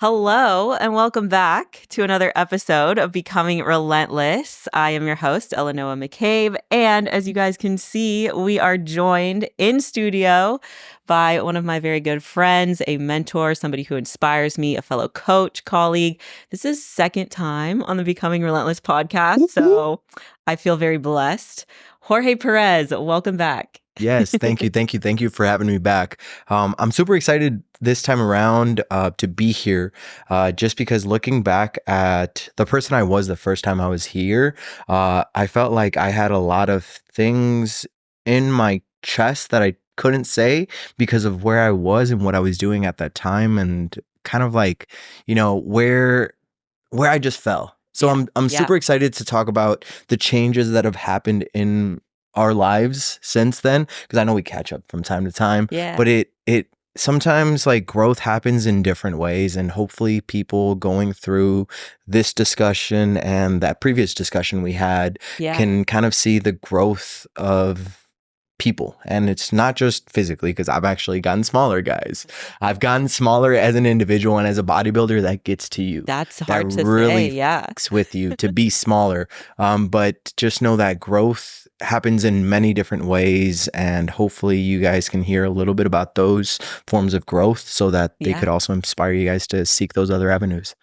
Hello, and welcome back to another episode of Becoming Relentless. I am your host, ELENOA McCabe, and as you guys can see, we are joined in studio by one of my very good friends, a mentor, somebody who inspires me, a fellow coach, colleague. This is second time on the Becoming Relentless podcast, so I feel very blessed. Jorge Perez, welcome back. Yes, thank you. Thank you for having me back. I'm super excited this time around to be here, just because looking back at the person I was the first time I was here, I felt like I had a lot of things in my chest that I couldn't say because of where I was and what I was doing at that time, and kind of like, where I just fell. So I'm super excited to talk about the changes that have happened in our lives since then, because I know we catch up from time to time, but it sometimes, like, growth happens in different ways, and hopefully people going through this discussion and that previous discussion we had can kind of see the growth of people. And it's not just physically, because I've actually gotten smaller, guys. I've gotten smaller as an individual, and as a bodybuilder, that gets to you. That's hard that to really say, yeah. fucks with you to be smaller. But just know that growth happens in many different ways, and hopefully you guys can hear a little bit about those forms of growth so that they could also inspire you guys to seek those other avenues.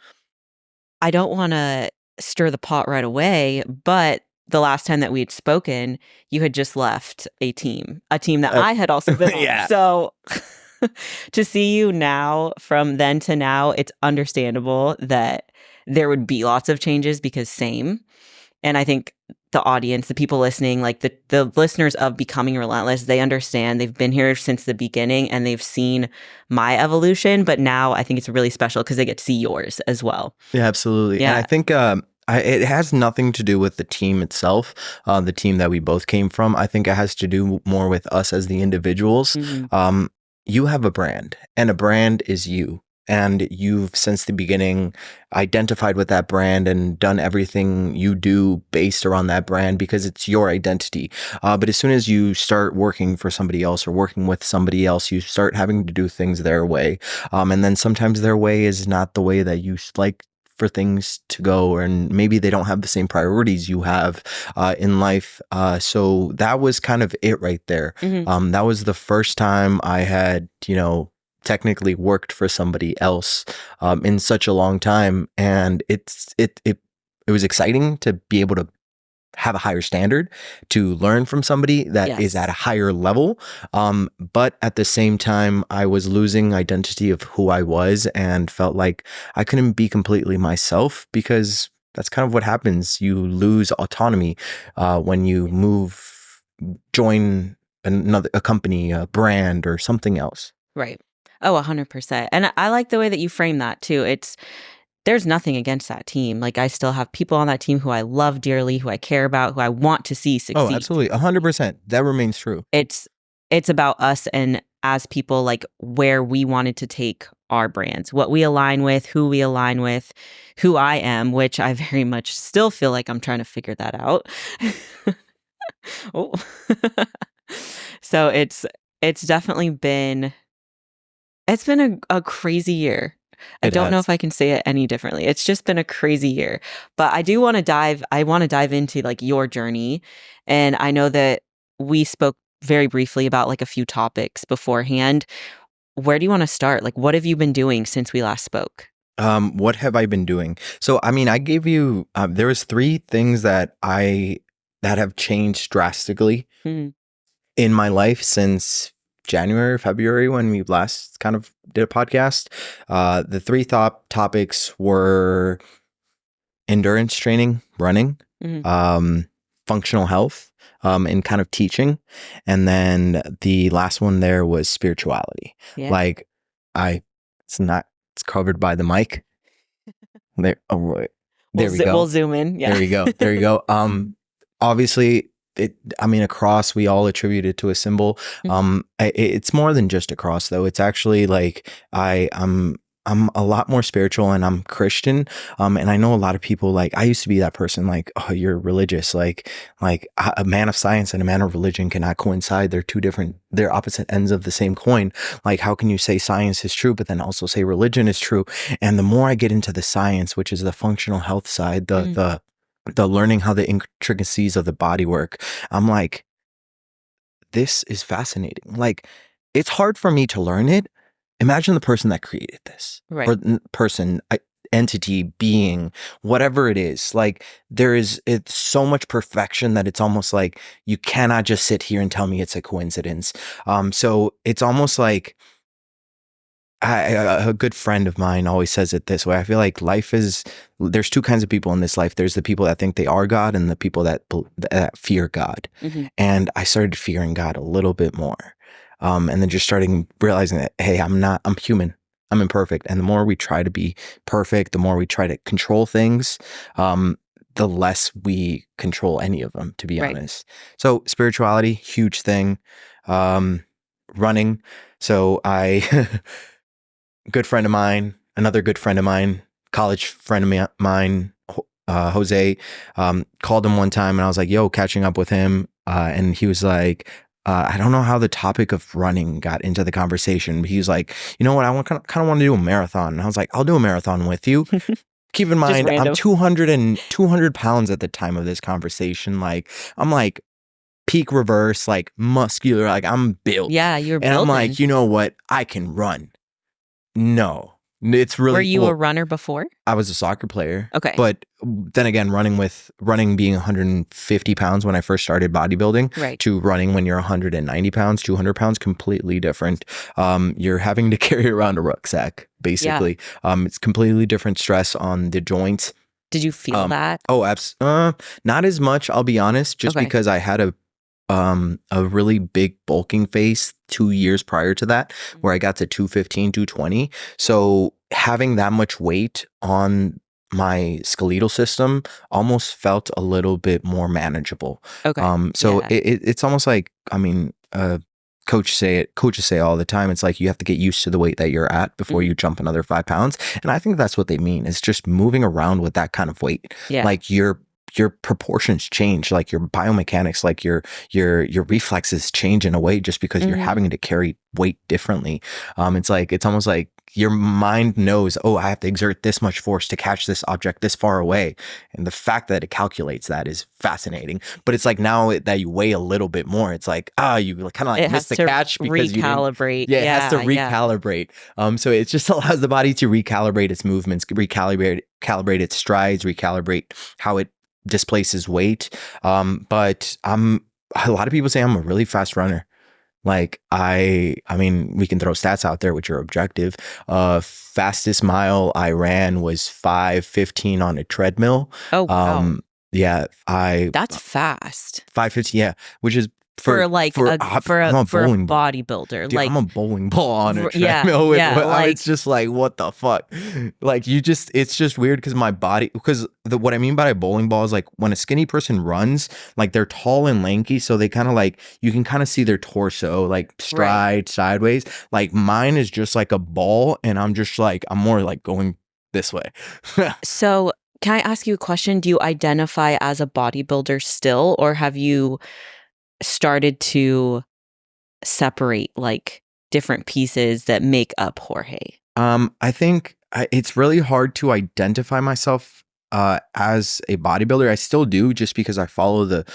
I don't want to stir the pot right away, but the last time that we had spoken, you had just left a team that I had also been on. So to see you now, from then to now, it's understandable that there would be lots of changes, because same. And I think the audience, the people listening, like the listeners of Becoming Relentless, they understand. They've been here since the beginning, and they've seen my evolution. But now I think it's really special because they get to see yours as well. Yeah, absolutely. Yeah. And I think it has nothing to do with the team itself, the team that we both came from. I think it has to do more with us as the individuals. Mm-hmm. You have a brand, and a brand is you. And you've, since the beginning, identified with that brand and done everything you do based around that brand because it's your identity. But as soon as you start working for somebody else or working with somebody else, you start having to do things their way. And then sometimes their way is not the way that you like for things to go, and maybe they don't have the same priorities you have in life. So that was kind of it right there. Mm-hmm. That was the first time I had, technically worked for somebody else in such a long time, and it was exciting to be able to have a higher standard, to learn from somebody that is at a higher level. But at the same time, I was losing identity of who I was, and felt like I couldn't be completely myself, because that's kind of what happens. You lose autonomy when you join a company, a brand, or something else. Right. Oh, 100%. And I like the way that you frame that too. There's nothing against that team. Like, I still have people on that team who I love dearly, who I care about, who I want to see succeed. Oh, absolutely. 100%. That remains true. It's about us, and as people, like, where we wanted to take our brands, what we align with, who we align with, who I am, which I very much still feel like I'm trying to figure that out. Oh. So it's definitely been a crazy year. I don't know if I can say it any differently. It's just been a crazy year. But I want to dive into, like, your journey. And I know that we spoke very briefly about, like, a few topics beforehand. Where do you want to start? Like, what have you been doing since we last spoke? What have I been doing? So, I mean, I gave you, there was 3 things that have changed drastically in my life since January, February, when we last kind of did a podcast. The 3 topics were endurance training, running, functional health, and kind of teaching. And then the last one there was spirituality. Yeah. Like, it's covered by the mic. There we go. We'll zoom in. Yeah. There you go. Obviously, across, we all attribute it to a symbol. It's more than just a cross, though. It's actually like I'm I'm a lot more spiritual and I'm Christian. And I know a lot of people, like, I used to be that person, like, oh, you're religious. Like a man of science and a man of religion cannot coincide. They're opposite ends of the same coin. Like, how can you say science is true, but then also say religion is true? And the more I get into the science, which is the functional health side, the learning how the intricacies of the body work, I'm like, this is fascinating. Like, it's hard for me to learn it. Imagine the person that created this, Right. or person, entity, being, whatever it is. Like, it's so much perfection that it's almost like you cannot just sit here and tell me it's a coincidence. So it's almost like, a good friend of mine always says it this way. I feel like there's two kinds of people in this life. There's the people that think they are God and the people that fear God. And I started fearing God a little bit more. And then just starting realizing that, hey, I'm human. I'm imperfect. And the more we try to be perfect, the more we try to control things, the less we control any of them, to be honest. So spirituality, huge thing. Running. So good friend of mine, another good friend of mine, college friend of mine, Jose, called him one time and I was like, yo, catching up with him. And he was like, I don't know how the topic of running got into the conversation. But he was like, you know what? I kind of want to do a marathon. And I was like, I'll do a marathon with you. Keep in mind, I'm 200 pounds at the time of this conversation. Like, I'm like peak reverse, like muscular, like I'm built. Yeah, you're building. And I'm like, you know what? I can run. No, it's really. Were you a runner before? I was a soccer player. Okay. But then again, running being 150 pounds when I first started bodybuilding, to running when you're 190 pounds, 200 pounds, completely different. You're having to carry around a rucksack, basically. Yeah. It's completely different stress on the joints. Did you feel that? Oh, not as much, I'll be honest, just because I had a really big bulking phase 2 years prior to that, where I got to 215, 220. So having that much weight on my skeletal system almost felt a little bit more manageable. So it's almost like, I mean, coaches say all the time, it's like you have to get used to the weight that you're at before you jump another 5 pounds. And I think that's what they mean. It's just moving around with that kind of weight. Like your proportions change, like your biomechanics, like your reflexes change in a way just because you're having to carry weight differently. It's almost like your mind knows, oh, I have to exert this much force to catch this object this far away. And the fact that it calculates that is fascinating. But it's like, now that you weigh a little bit more, it's like, you kind of like miss the catch because recalibrate. It has to recalibrate. So it just allows the body to recalibrate its movements, calibrate its strides, recalibrate how it displaces weight. But a lot of people say I'm a really fast runner. Like, I mean, we can throw stats out there which are objective. Fastest mile I ran was 5:15 on a treadmill. Oh, wow. Yeah, that's fast. 5:15, yeah, which is for a bodybuilder. Dude, like, I'm a bowling ball on a treadmill. It's just like, what the fuck? Like, it's just weird because my body, what I mean by a bowling ball is like when a skinny person runs, like they're tall and lanky, so they kind of like, you can kind of see their torso like stride sideways. Like, mine is just like a ball, and I'm just like, I'm more like going this way. So can I ask you a question? Do you identify as a bodybuilder still, or have you started to separate like different pieces that make up Jorge? I think it's really hard to identify myself as a bodybuilder. I still do, just because I follow the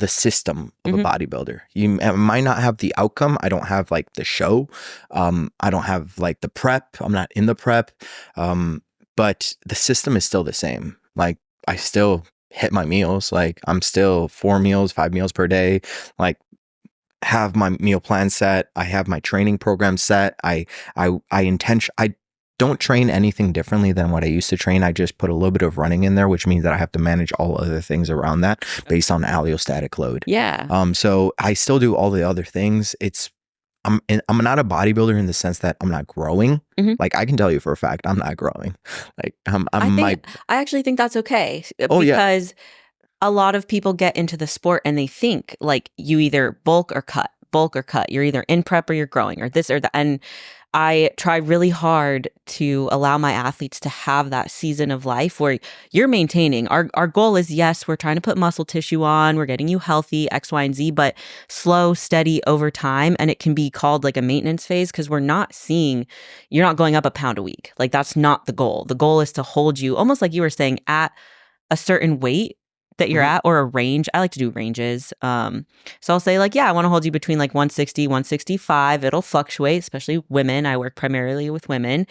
system of a bodybuilder. You might not have the outcome. I don't have like the show. I don't have like the prep. I'm not in the prep. But the system is still the same. Like, I still hit my meals. Like, I'm still 4 meals, 5 meals per day. Like, have my meal plan set. I have my training program set. I don't train anything differently than what I used to train. I just put a little bit of running in there, which means that I have to manage all other things around that based on allostatic load. Yeah. So I still do all the other things. I'm not a bodybuilder in the sense that I'm not growing. Like, I can tell you for a fact, I'm not growing. Like, I actually think that's okay. Because a lot of people get into the sport and they think like you either bulk or cut. You're either in prep or you're growing or this or that. And I try really hard to allow my athletes to have that season of life where you're maintaining. Our goal is, yes, we're trying to put muscle tissue on, we're getting you healthy, X, Y, and Z, but slow, steady over time. And it can be called like a maintenance phase because you're not going up a pound a week. Like that's not the goal. The goal is to hold you almost like you were saying at a certain weight that you're at, or a range. I like to do ranges. So I'll say like, yeah, I want to hold you between like 160, 165. It'll fluctuate, especially women. I work primarily with women,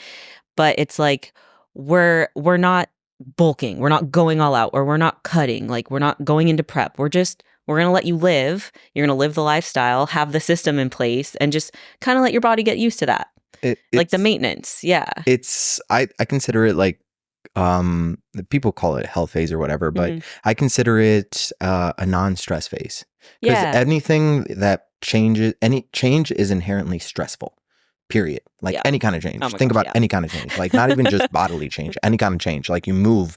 but it's like, we're not bulking. We're not going all out, or we're not cutting. Like we're not going into prep. We're going to let you live. You're going to live the lifestyle, have the system in place, and just kind of let your body get used to that. Like the maintenance. Yeah. I consider it like, people call it health phase or whatever, but I consider it a non-stress phase, because anything that changes, any change is inherently stressful, period. Like any kind of change. Think about any kind of change, like not even just bodily change, any kind of change. Like you move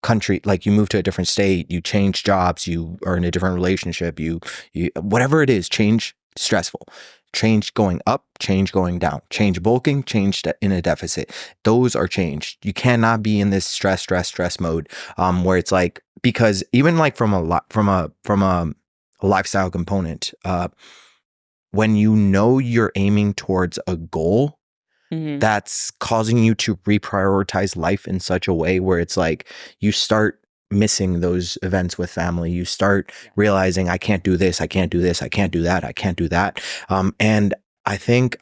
country, like you move to a different state, you change jobs, you are in a different relationship, you whatever it is, change, stressful. Change going up, change going down, change bulking, change in a deficit. Those are changed. You cannot be in this stress mode, where it's like, because even like from a lifestyle component, when you know you're aiming towards a goal, that's causing you to reprioritize life in such a way where it's like you start missing those events with family. You start realizing, I can't do this, I can't do this, I can't do that, I can't do that. And I think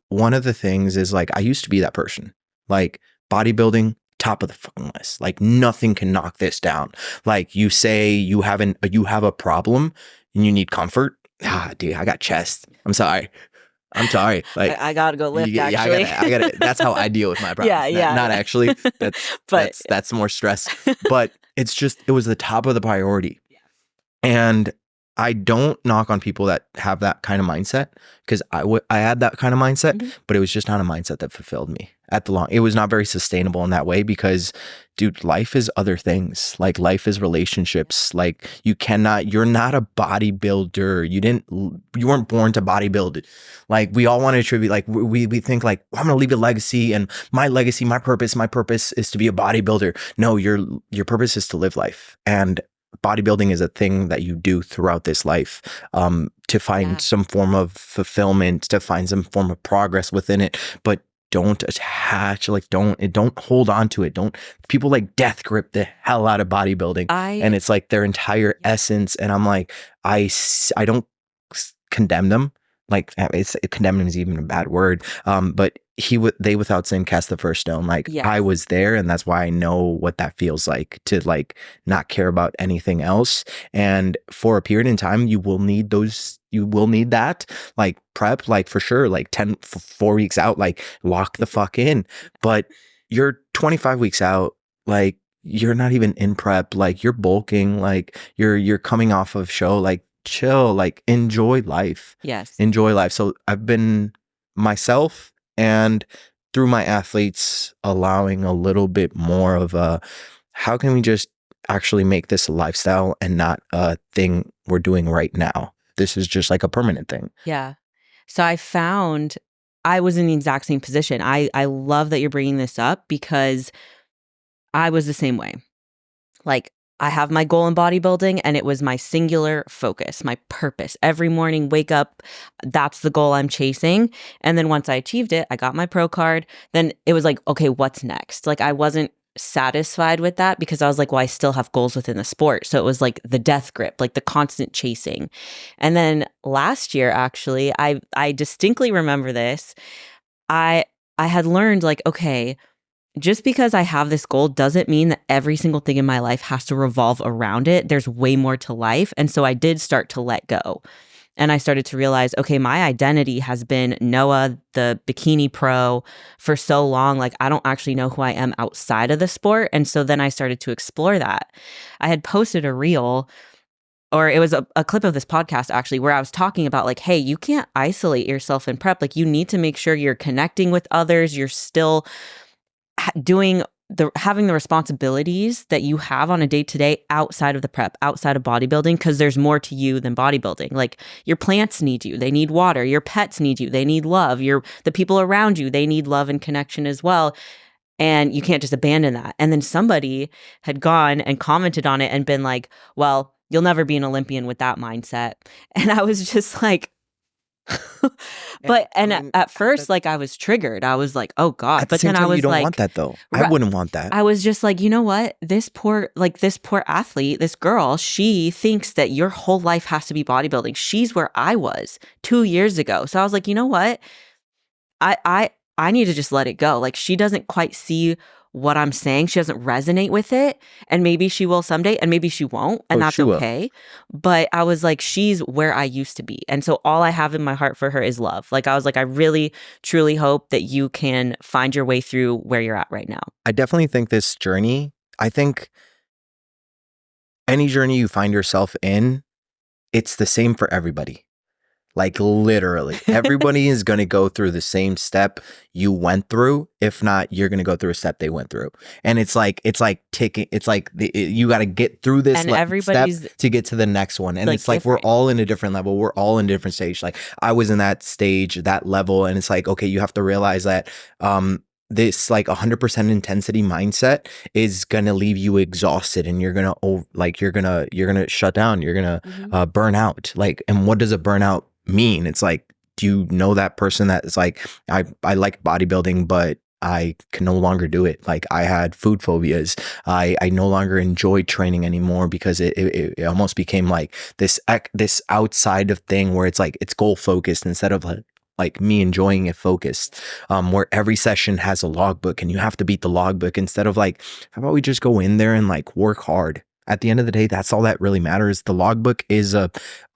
one of the things is like, I used to be that person, like bodybuilding, top of the fucking list. Like nothing can knock this down. Like you say you have a problem and you need comfort. Dude, I got chest. I'm sorry. Like I gotta go lift. Actually, I gotta. That's how I deal with my problems. Not actually. That's more stress. But it was the top of the priority, and I don't knock on people that have that kind of mindset, because I had that kind of mindset, but it was just not a mindset that fulfilled me it was not very sustainable in that way, because dude, life is other things. Like life is relationships. Like you're not a bodybuilder. You weren't born to bodybuild. Like we all want to attribute, like we think like, well, I'm going to leave a legacy, and my legacy, my purpose is to be a bodybuilder. No, your purpose is to live life. And bodybuilding is a thing that you do throughout this life, to find some form of fulfillment, to find some form of progress within it. But don't attach, like don't hold on to it. People like death grip the hell out of bodybuilding, and it's like their entire essence. And I'm like, I don't condemn them. Like condemning is even a bad word. But they without sin cast the first stone. Like I was there, and that's why I know what that feels like to like not care about anything else. And for a period in time, you will need that, like prep, like for sure, like 4 weeks out, like lock the fuck in. But you're 25 weeks out, like you're not even in prep, like you're bulking, like you're coming off of show, like chill, like enjoy life. Enjoy life. So I've been myself, and through my athletes, allowing a little bit more of how can we just actually make this a lifestyle and not a thing we're doing right now? This is just like a permanent thing. Yeah. So I found I was in the exact same position. I love that you're bringing this up, because I was the same way. Like I have my goal in bodybuilding, and it was my singular focus, my purpose. Every morning, wake up, that's the goal I'm chasing. And then once I achieved it, I got my pro card. Then it was like, okay, what's next? Like I wasn't satisfied with that, because I was like, well, I still have goals within the sport. So it was like the death grip, like the constant chasing. And then last year, actually, I distinctly remember this. I had learned like, okay, just because I have this goal doesn't mean that every single thing in my life has to revolve around it. There's way more to life. And so I did start to let go. And I started to realize, okay, my identity has been Noa, the bikini pro, for so long. Like, I don't actually know who I am outside of the sport. And so then I started to explore that. I had posted a reel, or it was a clip of this podcast actually, where I was talking about like, hey, you can't isolate yourself in prep. Like, you need to make sure you're connecting with others. You're still doing having the responsibilities that you have on a day-to-day outside of the prep, outside of bodybuilding, because there's more to you than bodybuilding. Like, your plants need you, they need water. Your pets need you, they need love. The people around you, they need love and connection as well. And you can't just abandon that. And then somebody had gone and commented on it and been like, well, you'll never be an Olympian with that mindset. And I was just like, at first, like, I was triggered. I was like, oh God. But then I was you don't like, want that though. I wouldn't want that. I was just like, you know what? This poor athlete, this girl, she thinks that your whole life has to be bodybuilding. She's where I was 2 years ago. So I was like, you know what? I need to just let it go. Like, she doesn't quite see what I'm saying. She doesn't resonate with it. And maybe she will someday, and maybe she won't. And that's okay. But I was like, she's where I used to be. And so all I have in my heart for her is love. Like, I was like, I really, truly hope that you can find your way through where you're at right now. I definitely think this journey, I think any journey you find yourself in, it's the same for everybody. Like, literally, everybody is going to go through the same step you went through. If not, you're going to go through a step they went through. And it's like ticking. It's like you got to get through this step to get to the next one. And like, it's like, different. We're all in a different level. We're all in a different stage. Like, I was in that stage, that level. And it's like, okay, you have to realize that, this like 100% intensity mindset is gonna leave you exhausted, and you're gonna shut down. You're gonna burn out. Like, and what does a burnout mean? It's like, do you know that person that is like, I like bodybuilding, but I can no longer do it. Like, I had food phobias. I no longer enjoyed training anymore because it almost became like this outside of thing where it's like, it's goal focused instead of like me enjoying it focused, where every session has a logbook and you have to beat the logbook instead of like, how about we just go in there and like work hard? At the end of the day, that's all that really matters. The logbook is a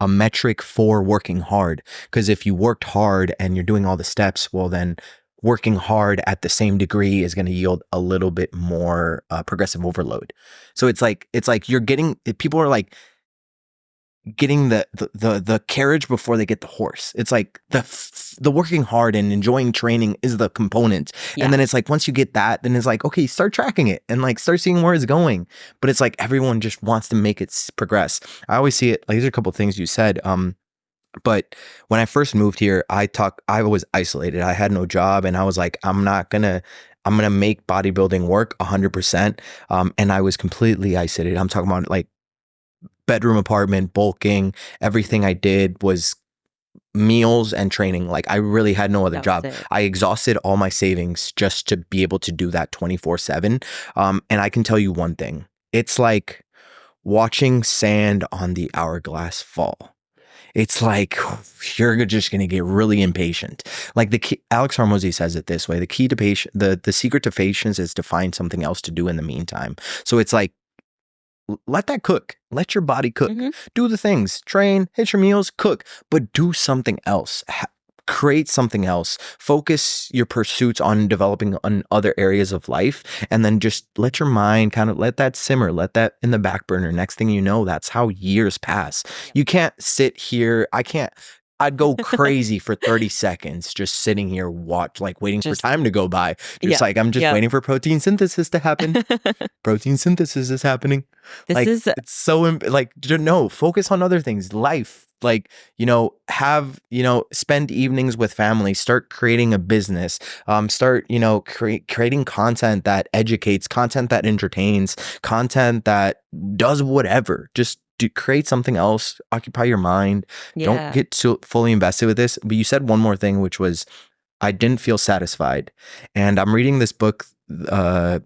metric for working hard. Because if you worked hard and you're doing all the steps, well, then working hard at the same degree is going to yield a little bit more progressive overload. So it's like people are like getting the carriage before they get the horse. It's like the working hard and enjoying training is the component. Yeah. And then it's like, once you get that, then it's like, okay, start tracking it and like start seeing where it's going. But it's like, everyone just wants to make it progress. I always see it, like, these are a couple of things you said. But when I first moved here, I was isolated. I had no job, and I was like, I'm gonna make bodybuilding work 100%. And I was completely isolated. I'm talking about like bedroom apartment, bulking. Everything I did was meals and training. Like, I really had no other job. I exhausted all my savings just to be able to do that 24/7. And I can tell you one thing. It's like watching sand on the hourglass fall. It's like, you're just going to get really impatient. Like, Alex Hormozi says it this way: the key to the secret to patience is to find something else to do in the meantime. So it's like, let that cook. Let your body cook. Do the things. Train, hit your meals, cook, but do something else. Create something else. Focus your pursuits on developing on other areas of life, and then just let your mind kind of let that simmer, let that in the back burner. Next thing you know, that's how years pass. You can't sit here. I'd go crazy for 30 seconds just sitting here waiting for time to go by. I'm just waiting for protein synthesis to happen. Protein synthesis is happening. It's so like, no, focus on other things. Life. Like, spend evenings with family, start creating a business, start, creating content that educates, content that entertains, content that does whatever. Just create something else, occupy your mind. Don't get so fully invested with this. But you said one more thing, which was, I didn't feel satisfied. And I'm reading this book, How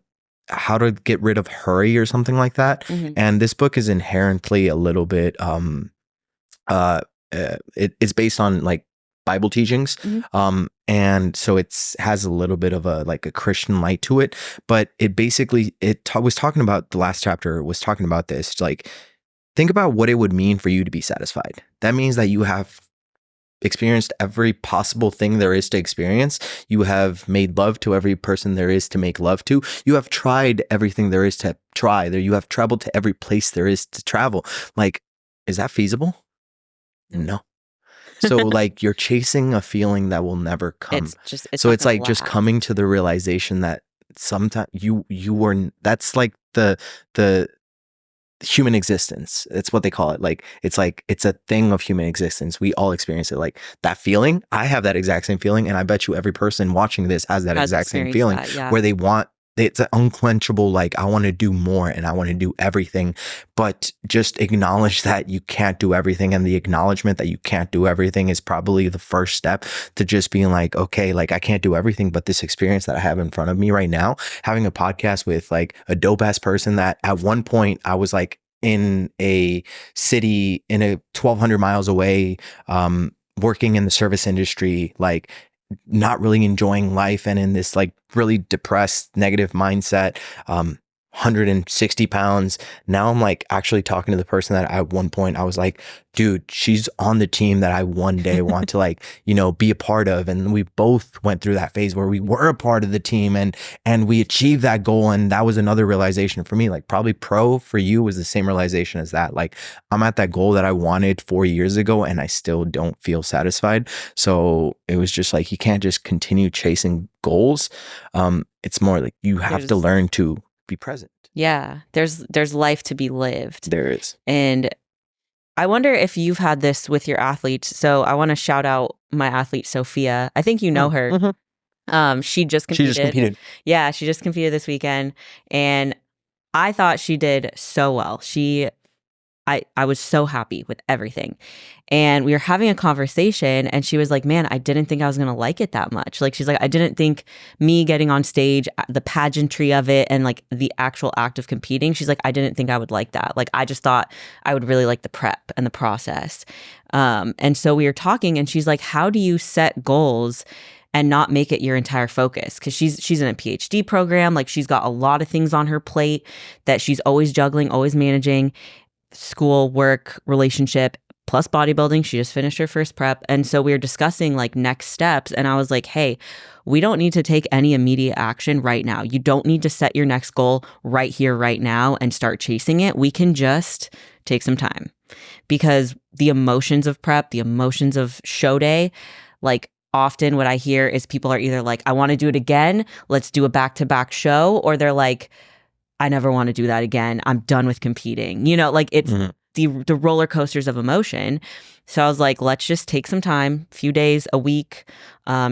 to Get Rid of Hurry or something like that. And this book is inherently a little bit, it's based on like Bible teachings. And so it has a little bit of a Christian light to it, but it basically, was talking about, the last chapter was talking about this, like, think about what it would mean for you to be satisfied. That means that you have experienced every possible thing there is to experience. You have made love to every person there is to make love to. You have tried everything there is to try. You have traveled to every place there is to travel. Like, is that feasible? No. So like, you're chasing a feeling that will never come. It's like just coming to the realization that sometimes you were, that's like the human existence. It's what they call it. Like it's a thing of human existence. We all experience it. Like that feeling, I have that exact same feeling, and I bet you every person watching this has that exact same feeling that, yeah. where they want, it's an unquenchable, like, I want to do more and I want to do everything, but just acknowledge that you can't do everything. And the acknowledgement that you can't do everything is probably the first step to just being like, okay, like I can't do everything, but this experience that I have in front of me right now, having a podcast with like a dope ass person that at one point I was like in a city in a 1,200 miles away, working in the service industry, like not really enjoying life and in this like really depressed, negative mindset, 160 pounds. Now I'm like actually talking to the person that at one point I was like, dude, she's on the team that I one day want to like, be a part of. And we both went through that phase where we were a part of the team and we achieved that goal. And that was another realization for me, like probably pro for you was the same realization as that. Like I'm at that goal that I wanted 4 years ago and I still don't feel satisfied. So it was just like, you can't just continue chasing goals. It's more like you have to learn to be present. Yeah, there's life to be lived. There is. And I wonder if you've had this with your athletes. So I want to shout out my athlete Sophia. I think you know her. Mm-hmm. She just competed. Yeah, she just competed this weekend, and I thought she did so well. I was so happy with everything. And we were having a conversation and she was like, man, I didn't think I was going to like it that much. Like, she's like, I didn't think me getting on stage, the pageantry of it and like the actual act of competing, she's like, I didn't think I would like that. Like, I just thought I would really like the prep and the process. And so we were talking and she's like, how do you set goals and not make it your entire focus? Because she's in a PhD program. Like, she's got a lot of things on her plate that she's always juggling, always managing. School, work, relationship, plus bodybuilding. She just finished her first prep. And so we were discussing like next steps. And I was like, hey, we don't need to take any immediate action right now. You don't need to set your next goal right here, right now and start chasing it. We can just take some time, because the emotions of prep, the emotions of show day, like often what I hear is people are either like, I want to do it again. Let's do a back-to-back show. Or they're like, I never want to do that again. I'm done with competing. Like it's the roller coasters of emotion. So I was like, let's just take some time, few days, a week.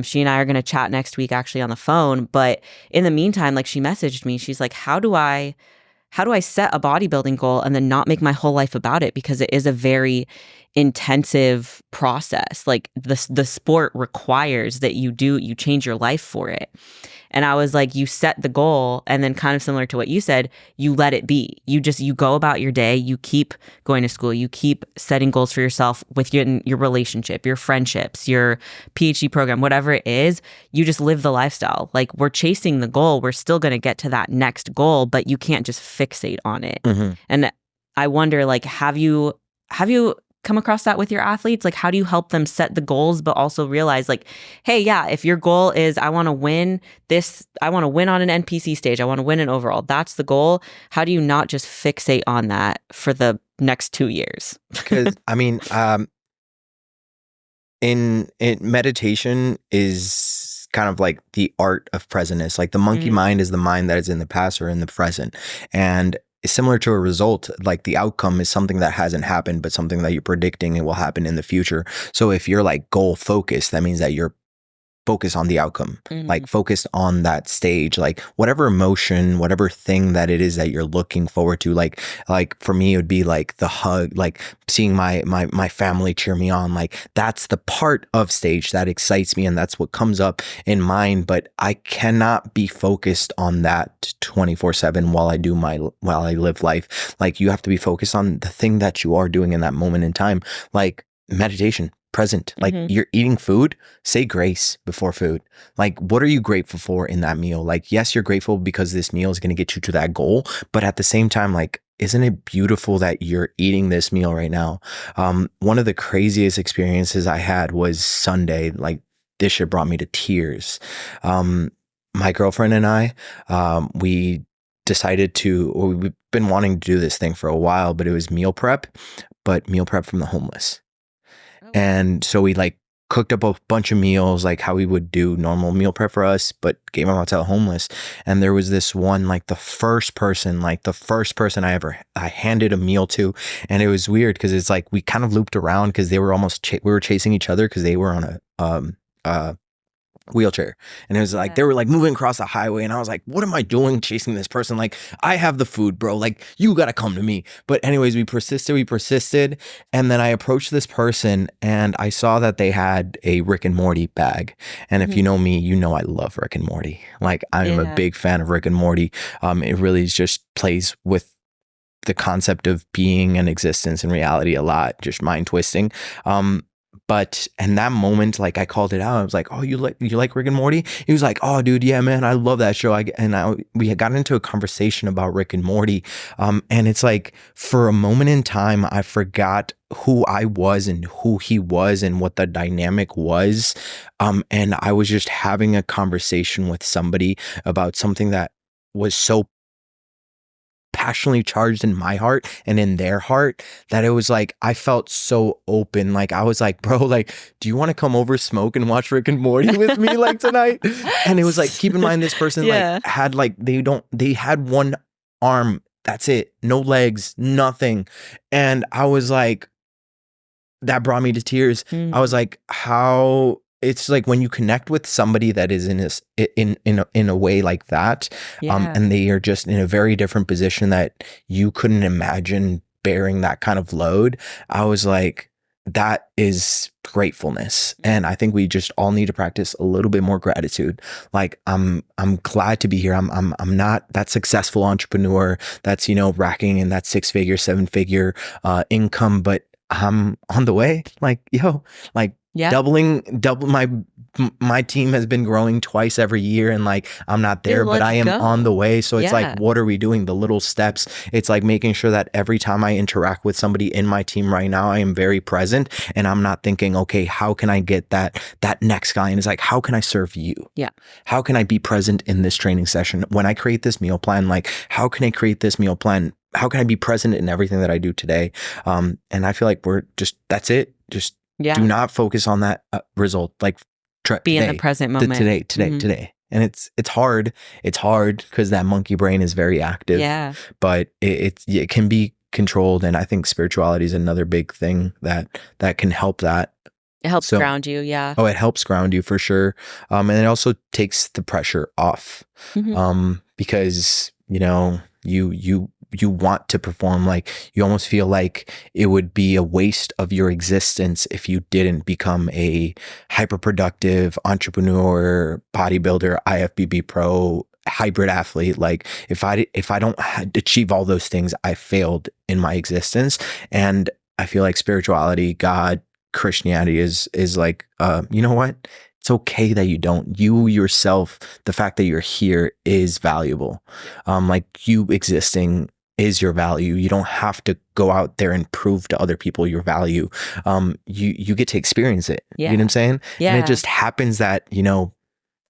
She and I are going to chat next week actually on the phone. But in the meantime, like she messaged me, she's like, how do I set a bodybuilding goal and then not make my whole life about it? Because it is a very intensive process. Like the sport requires that you change your life for it. And I was like, you set the goal, and then kind of similar to what you said, you let it be. You go about your day, you keep going to school, you keep setting goals for yourself with your relationship, your friendships, your PhD program, whatever it is, you just live the lifestyle. Like, we're chasing the goal, we're still going to get to that next goal, but you can't just fixate on it. And I wonder, like, have you come across that with your athletes? Like, how do you help them set the goals, but also realize like, hey, yeah, if your goal is, I want to win on an NPC stage, I want to win an overall, that's the goal. How do you not just fixate on that for the next 2 years? Because I mean, in meditation is kind of like the art of presentness. Like the monkey mind is the mind that is in the past or in the present. And similar to a result, like the outcome is something that hasn't happened, but something that you're predicting it will happen in the future. So if you're like goal focused, that means that you're focused on the outcome, like focused on that stage, like whatever emotion, whatever thing that it is that you're looking forward to. Like for me, it would be like the hug, like seeing my family cheer me on. Like that's the part of stage that excites me. And that's what comes up in mind. But I cannot be focused on that 24/7 while I live life. Like you have to be focused on the thing that you are doing in that moment in time, like meditation. Present, like you're eating food, say grace before food. Like, what are you grateful for in that meal? Like, yes, you're grateful because this meal is going to get you to that goal, but at the same time, like, isn't it beautiful that you're eating this meal right now? One of the craziest experiences I had was Sunday. Like, this shit brought me to tears. My girlfriend and I, we've been wanting to do this thing for a while, but it was meal prep from the homeless. And so we like cooked up a bunch of meals, like how we would do normal meal prep for us, but gave them out to the homeless. And there was this one, like the first person I handed a meal to. And it was weird because it's like we kind of looped around because they were we were chasing each other because they were on a wheelchair, and it was like they were like moving across the highway, and I was like, what am I doing chasing this person? Like, I have the food, bro, like you gotta come to me. But anyways, we persisted, and then I approached this person and I saw that they had a Rick and Morty bag. And if you know me, you know I love Rick and Morty. Like, I'm a big fan of Rick and Morty. It really just plays with the concept of being and existence and reality a lot, just mind twisting. But in that moment, like, I called it out. I was like, oh, you like Rick and Morty? He was like, oh, dude, yeah, man, I love that show. We had gotten into a conversation about Rick and Morty. And it's like, for a moment in time, I forgot who I was and who he was and what the dynamic was. And I was just having a conversation with somebody about something that was so passionately charged in my heart and in their heart that it was like I felt so open. Like, I was like, bro, like, do you want to come over, smoke, and watch Rick and Morty with me like tonight? And it was like, keep in mind, this person like had like they had one arm, that's it, no legs, nothing. And I was like, that brought me to tears. I was like, how it's like when you connect with somebody that is in a way like that, and they are just in a very different position that you couldn't imagine bearing that kind of load. I was like, that is gratefulness. And I think we just all need to practice a little bit more gratitude. Like, I'm glad to be here. I'm not that successful entrepreneur that's, you know, racking in that 6-figure, 7-figure income, but I'm on the way. Like, yo, like, double my team has been growing twice every year, and like, I'm not there, but I am on the way. So it's like, what are we doing? The little steps. It's like making sure that every time I interact with somebody in my team right now, I am very present, and I'm not thinking, okay, how can I get that next guy? And it's like, how can I serve you? Yeah. How can I be present in this training session? When I create this meal plan, like, how can I create this meal plan? How can I be present in everything that I do today? And I feel like that's it. Just do not focus on that result. Like, be in the present moment. Today. And it's hard. It's hard because that monkey brain is very active. Yeah. But it can be controlled. And I think spirituality is another big thing that can help that. It helps ground you. Yeah. Oh, it helps ground you for sure. And it also takes the pressure off. Because, you know, you want to perform. Like, you almost feel like it would be a waste of your existence if you didn't become a hyper-productive entrepreneur, bodybuilder, IFBB pro, hybrid athlete. Like, if I don't achieve all those things, I failed in my existence. And I feel like spirituality, God, Christianity is like, you know what? It's okay that you don't. You yourself, the fact that you're here is valuable. Like, you existing is your value. You don't have to go out there and prove to other people your value. You get to experience it. You know what I'm saying? Yeah. And it just happens that, you know,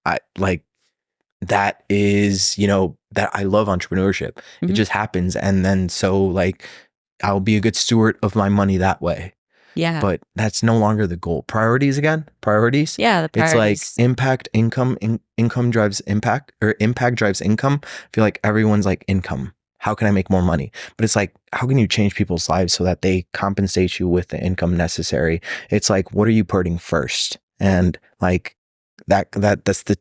that is, you know, that I love entrepreneurship. It just happens. And then, so like, I'll be a good steward of my money that way. Yeah. But that's no longer the goal. Priorities. Yeah, the priorities. It's like impact, income drives impact, or impact drives income. I feel like everyone's like, income. How can I make more money? But it's like, how can you change people's lives so that they compensate you with the income necessary? It's like, what are you putting first? And like, that's the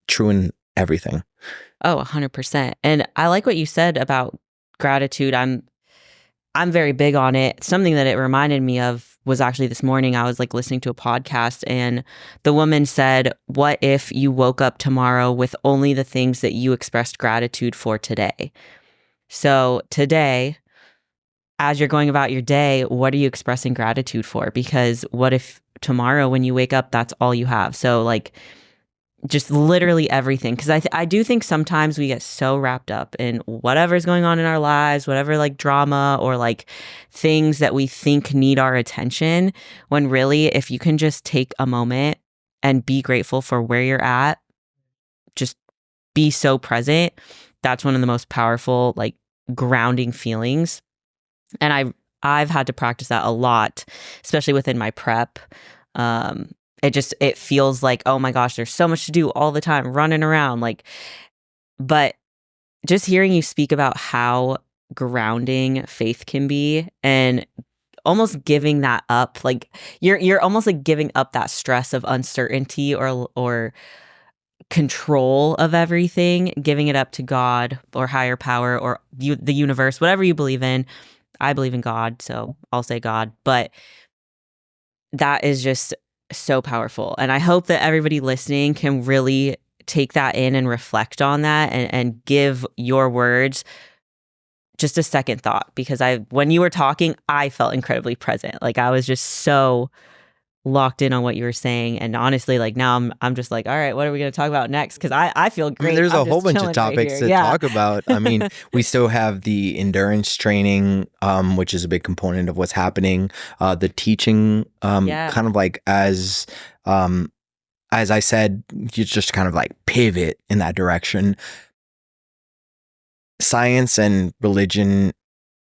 true in everything. Oh, 100%. And I like what you said about gratitude. I'm very big on it. Something that it reminded me of was actually this morning, I was like listening to a podcast, and the woman said, what if you woke up tomorrow with only the things that you expressed gratitude for today? So today, as you're going about your day, what are you expressing gratitude for? Because what if tomorrow when you wake up, that's all you have? So like, just literally everything. Because I do think sometimes we get so wrapped up in whatever's going on in our lives, whatever like drama or like things that we think need our attention, when really, if you can just take a moment and be grateful for where you're at, just be so present, that's one of the most powerful, like, grounding feelings. And I've had to practice that a lot, especially within my prep. it feels like, oh my gosh, there's so much to do all the time, running around. Like, but just hearing you speak about how grounding faith can be, and almost giving that up, like you're almost like giving up that stress of uncertainty or control of everything, giving it up to God or higher power or the universe, whatever you believe in. I believe in God, so I'll say God, but that is just so powerful. And I hope that everybody listening can really take that in and reflect on that, and give your words just a second thought, because when you were talking, I felt incredibly present. Like I was just so locked in on what you were saying. And honestly, like now I'm just like, all right, what are we going to talk about next? Because I feel I mean, great. there's I'm a whole just bunch of chilling right topics here. to Yeah. talk about. I mean, we still have the endurance training, which is a big component of what's happening. The teaching, Yeah. kind of like as I said, you just kind of like pivot in that direction. Science and religion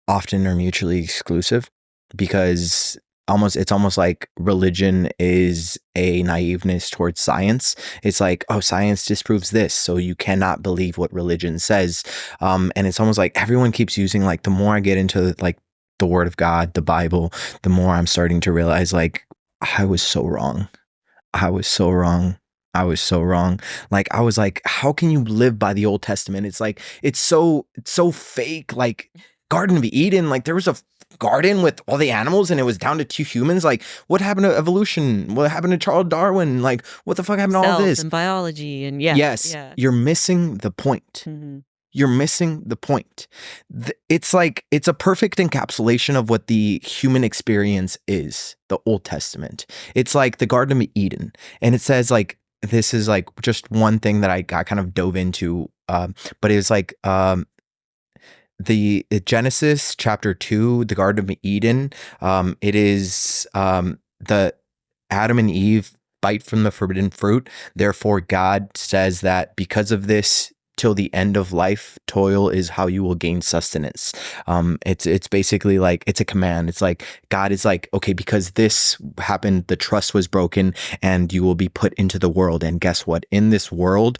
often are mutually exclusive, because it's almost like religion is a naiveness towards science. It's like, oh, science disproves this, so you cannot believe what religion says. And it's almost like everyone keeps using, like, the more I get into like the Word of God, the Bible, the more I'm starting to realize, like, I was so wrong. I was so wrong. I was so wrong. Like, I was like, how can you live by the Old Testament? It's like, it's so fake. Like, Garden of Eden, like there was a garden with all the animals and it was down to 2 humans. Like, what happened to evolution? What happened to Charles Darwin? Like, what the fuck happened to all Cells this? and biology and Yes, you're missing the point. Mm-hmm. You're missing the point. It's like, it's a perfect encapsulation of what the human experience is, the Old Testament. It's like the Garden of Eden. And it says, like, this is like just one thing that I kind of dove into, but it was like the Genesis chapter 2, the Garden of Eden. It is the Adam and Eve bite from the forbidden fruit. Therefore, God says that because of this, till the end of life, toil is how you will gain sustenance. It's basically like, it's a command. It's like God is like, okay, because this happened, the trust was broken, and you will be put into the world. And guess what? In this world,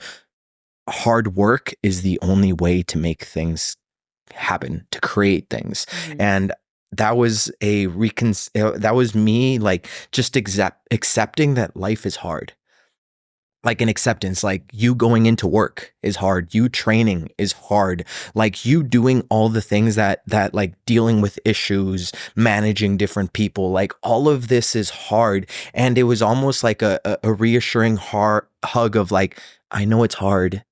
hard work is the only way to make things happen, to create things. Mm-hmm. And that was that was me, like, just accepting that life is hard. Like an acceptance, like you going into work is hard. You training is hard. Like you doing all the things that like dealing with issues, managing different people, like all of this is hard. And it was almost like a reassuring hug of like, I know it's hard,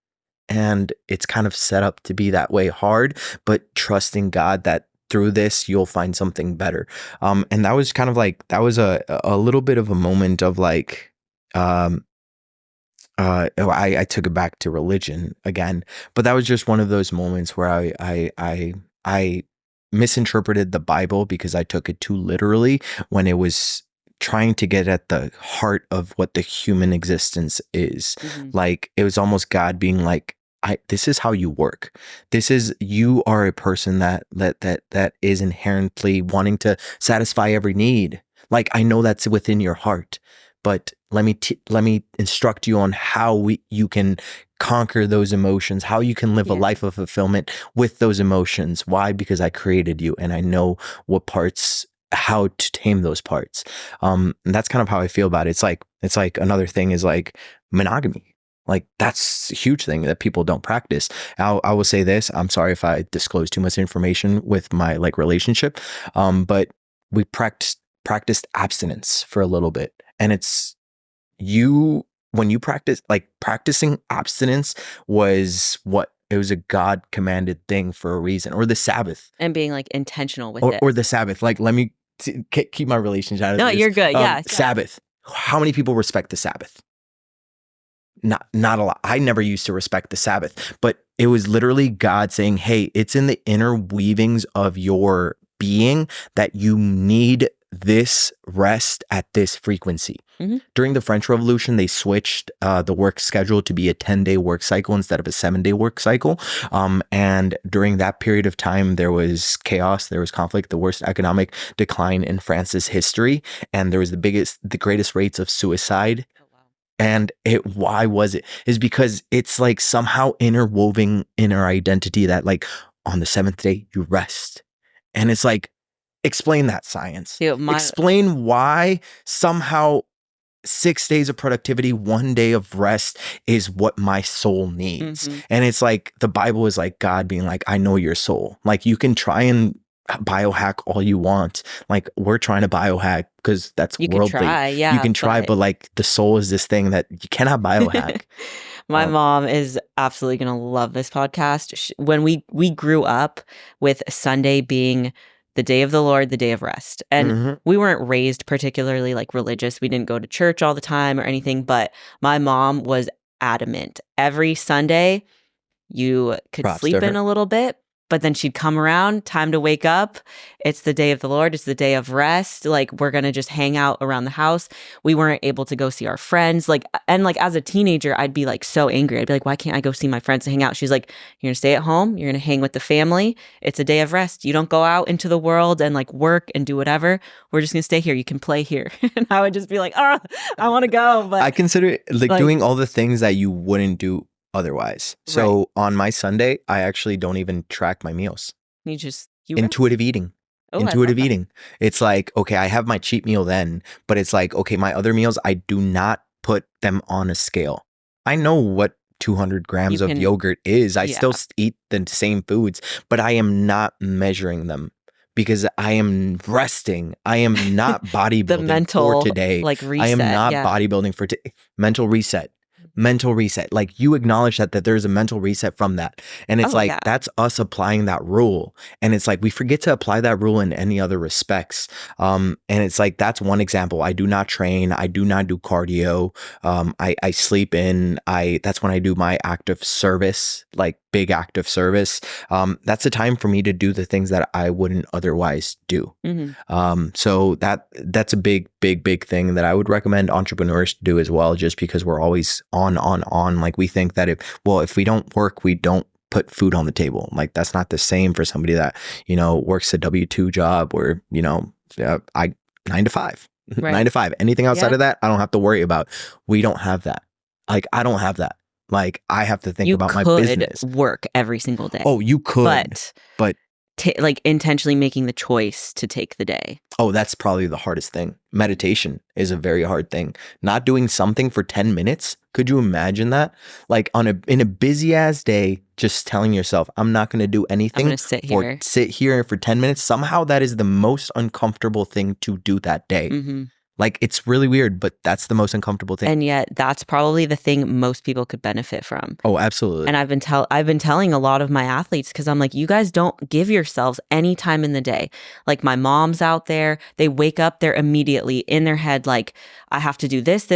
and it's kind of set up to be that way, hard, but trusting God that through this you'll find something better. And that was kind of like, that was a little bit of a moment of like, I took it back to religion again, but that was just one of those moments where I misinterpreted the Bible because I took it too literally, when it was trying to get at the heart of what the human existence is. Mm-hmm. Like, it was almost God being like, this is how you work. You are a person that is inherently wanting to satisfy every need. Like, I know that's within your heart, but let me instruct you on how you can conquer those emotions, how you can live a life of fulfillment with those emotions. Why? Because I created you, and I know how to tame those parts. And that's kind of how I feel about it. It's like another thing is like monogamy. Like, that's a huge thing that people don't practice. I will say this. I'm sorry if I disclose too much information with my like relationship. But we practiced abstinence for a little bit. And it's when you practicing abstinence was it was a God commanded thing for a reason, or the Sabbath, and being like intentional with it, or the Sabbath. Like, let me keep my relationship out of this. No, you're good. Sabbath. How many people respect the Sabbath? Not a lot. I never used to respect the Sabbath, but it was literally God saying, hey, it's in the inner weavings of your being that you need this rest at this frequency. Mhm. During the French Revolution, they switched the work schedule to be a 10-day work cycle instead of a 7-day work cycle. And during that period of time, there was chaos, there was conflict, the worst economic decline in France's history. And there was the greatest rates of suicide. And why was it? Is because it's like somehow interwoven in our identity that like on the 7th day, you rest. And it's like, explain that science. Explain why somehow 6 days of productivity, 1 day of rest is what my soul needs. And it's like the Bible is like God being like, I know your soul. Like you can try and biohack all you want. Like we're trying to biohack because that's worldly. Can try, yeah, you can try, but like the soul is this thing that you cannot biohack. My mom is absolutely going to love this podcast. When we grew up with Sunday being the day of the Lord, the day of rest. And we weren't raised particularly like religious. We didn't go to church all the time or anything, but my mom was adamant. Every Sunday, you could sleep in a little bit, but then she'd come around, time to wake up. It's the day of the Lord. It's the day of rest. Like we're going to just hang out around the house. We weren't able to go see our friends. And as a teenager, I'd be like so angry. I'd be like, why can't I go see my friends and hang out? She's like, you're going to stay at home. You're going to hang with the family. It's a day of rest. You don't go out into the world and like work and do whatever. We're just going to stay here. You can play here. And I would just be like, oh, I want to go. But I consider it like doing all the things that you wouldn't do otherwise. So on my Sunday, I actually don't even track my meals. Intuitive eating. Intuitive eating. It's like, okay, I have my cheat meal then, but it's like, okay, my other meals, I do not put them on a scale. I know what 200 grams of yogurt is. I still eat the same foods, but I am not measuring them because I am resting. I am not bodybuilding for today. Like reset, I am not bodybuilding for today. Mental reset. Like you acknowledge that there's a mental reset from that. And it's that's us applying that rule. And it's like, we forget to apply that rule in any other respects. And it's like, that's one example. I do not train. I do not do cardio. I sleep in, that's when I do my active service, like big active service. That's a time for me to do the things that I wouldn't otherwise do. So that's a big thing that I would recommend entrepreneurs to do as well, just because we're always on. Like we think that if we don't work, we don't put food on the table. Like that's not the same for somebody that, works a W-2 job or, 9 to 5, 9 to 5, anything outside of that, I don't have to worry about. We don't have that. Like, I don't have that. Like I have to think about my business. Work every single day. Oh, you could, but like intentionally making the choice to take the day. Oh, that's probably the hardest thing. Meditation is a very hard thing. Not doing something for 10 minutes. Could you imagine that? Like in a busy ass day, just telling yourself, I'm not going to do anything. I'm going to sit here for 10 minutes. Somehow that is the most uncomfortable thing to do that day. Like it's really weird, but that's the most uncomfortable thing. And yet that's probably the thing most people could benefit from. Oh, absolutely. And I've been telling a lot of my athletes, because I'm like, you guys don't give yourselves any time in the day. Like my mom's out there, they wake up, they're immediately in their head like, I have to do this,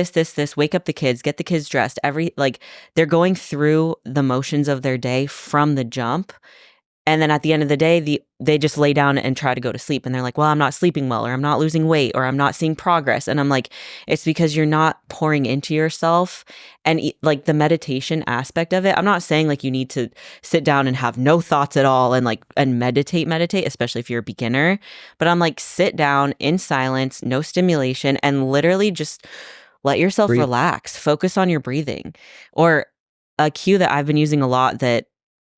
wake up the kids, get the kids dressed, they're going through the motions of their day from the jump. And then at the end of the day, they just lay down and try to go to sleep. And they're like, well, I'm not sleeping well, or I'm not losing weight, or I'm not seeing progress. And I'm like, it's because you're not pouring into yourself. And like the meditation aspect of it, I'm not saying like you need to sit down and have no thoughts at all and meditate, especially if you're a beginner. But I'm like, sit down in silence, no stimulation, and literally just let yourself relax, focus on your breathing. Or a cue that I've been using a lot that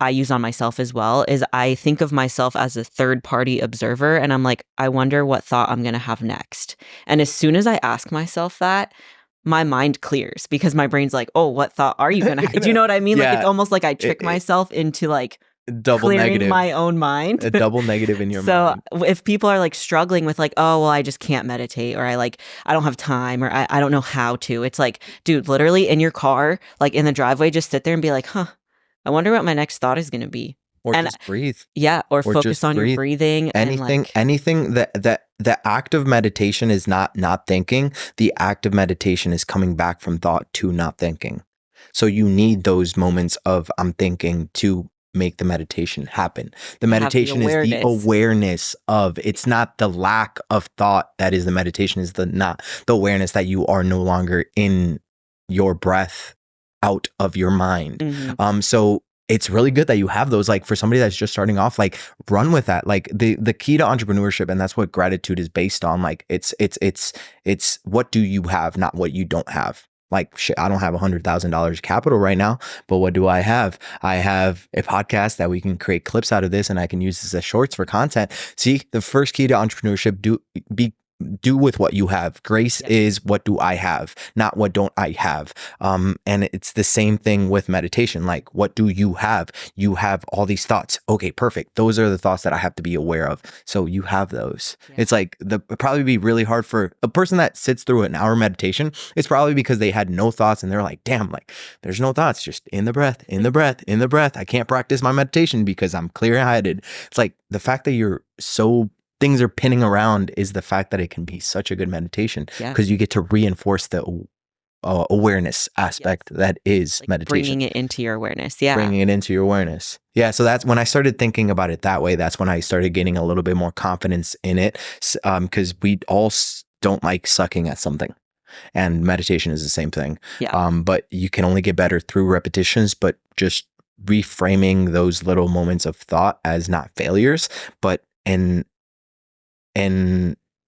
I use on myself as well is I think of myself as a third party observer, and I'm like, I wonder what thought I'm going to have next. And as soon as I ask myself that, my mind clears, because my brain's like, oh, what thought are you going to have? Do you know what I mean? Like it's almost like I trick myself into like double clearing negative. My own mind. A double negative in your mind. So if people are like struggling with like, oh, well, I just can't meditate, or I don't have time, or I don't know how to. It's like, dude, literally in your car, like in the driveway, just sit there and be like, I wonder what my next thought is going to be. Or just breathe. Yeah, or focus on your breathing. Anything that the act of meditation is not thinking. The act of meditation is coming back from thought to not thinking. So you need those moments of I'm thinking to make the meditation happen. The You have the meditation is the awareness. awareness of, it's not the lack of thought that is the meditation, is the awareness that you are no longer in your breath, out of your mind. So it's really good that you have those. Like for somebody that's just starting off, like run with that. Like the key to entrepreneurship, and that's what gratitude is based on. Like it's what do you have, not what you don't have. Like shit, I don't have $100,000 capital right now, but what do I have? I have a podcast that we can create clips out of this, and I can use this as shorts for content. See, the first key to entrepreneurship, do with what you have. Grace is what do I have, not what don't I have. And it's the same thing with meditation. Like, what do you have? You have all these thoughts. Okay, perfect. Those are the thoughts that I have to be aware of. So you have those. It's like it'd probably be really hard for a person that sits through an hour meditation. It's probably because they had no thoughts and they're like, damn, like there's no thoughts, just in the breath, in the breath, in the breath. I can't practice my meditation because I'm clear-headed. It's like the fact that you're so things are pinning around is the fact that it can be such a good meditation, because you get to reinforce the awareness aspect that is like meditation. Bringing it into your awareness. Bringing it into your awareness. Yeah. So that's when I started thinking about it that way. That's when I started gaining a little bit more confidence in it, because we all don't like sucking at something. And meditation is the same thing. But you can only get better through repetitions, but just reframing those little moments of thought as not failures, but and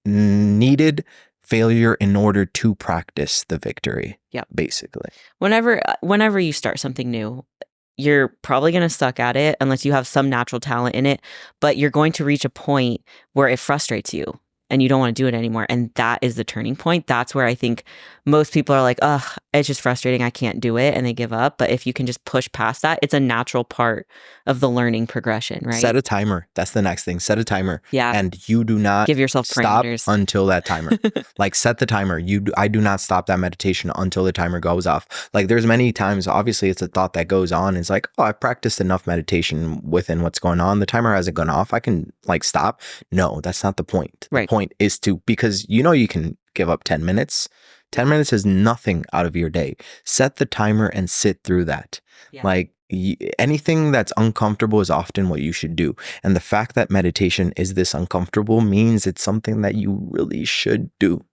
needed failure in order to practice the victory. Basically. Whenever you start something new, you're probably going to suck at it unless you have some natural talent in it, but you're going to reach a point where it frustrates you and you don't want to do it anymore. And that is the turning point. That's where I think most people are like, ugh, it's just frustrating, I can't do it, and they give up. But if you can just push past that, it's a natural part of the learning progression, right? Set a timer. That's the next thing. Set a timer. And you do not give yourself stop parameters until that timer. Like set the timer. I do not stop that meditation until the timer goes off. Like there's many times, obviously it's a thought that goes on. It's like, oh, I've practiced enough meditation within what's going on. The timer hasn't gone off. I can like stop. No, that's not the point. The point is because you can give up 10 minutes. 10 minutes is nothing out of your day. Set the timer and sit through that. Like anything that's uncomfortable is often what you should do. And the fact that meditation is this uncomfortable means it's something that you really should do.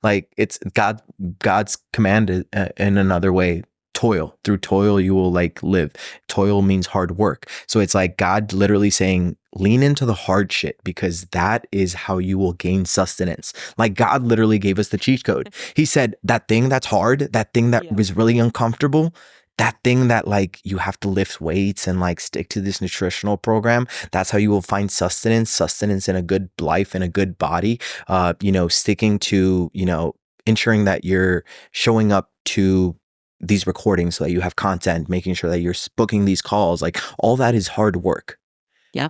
Like it's God's command in another way. Toil. Through toil, you will like live. Toil means hard work. So it's like God literally saying, lean into the hard shit, because that is how you will gain sustenance. Like God literally gave us the cheat code. He said that thing that's hard, that thing that was really uncomfortable, that thing that like you have to lift weights and like stick to this nutritional program, that's how you will find sustenance in a good life, in a good body, sticking to, ensuring that you're showing up to these recordings so that you have content, making sure that you're booking these calls, like all that is hard work.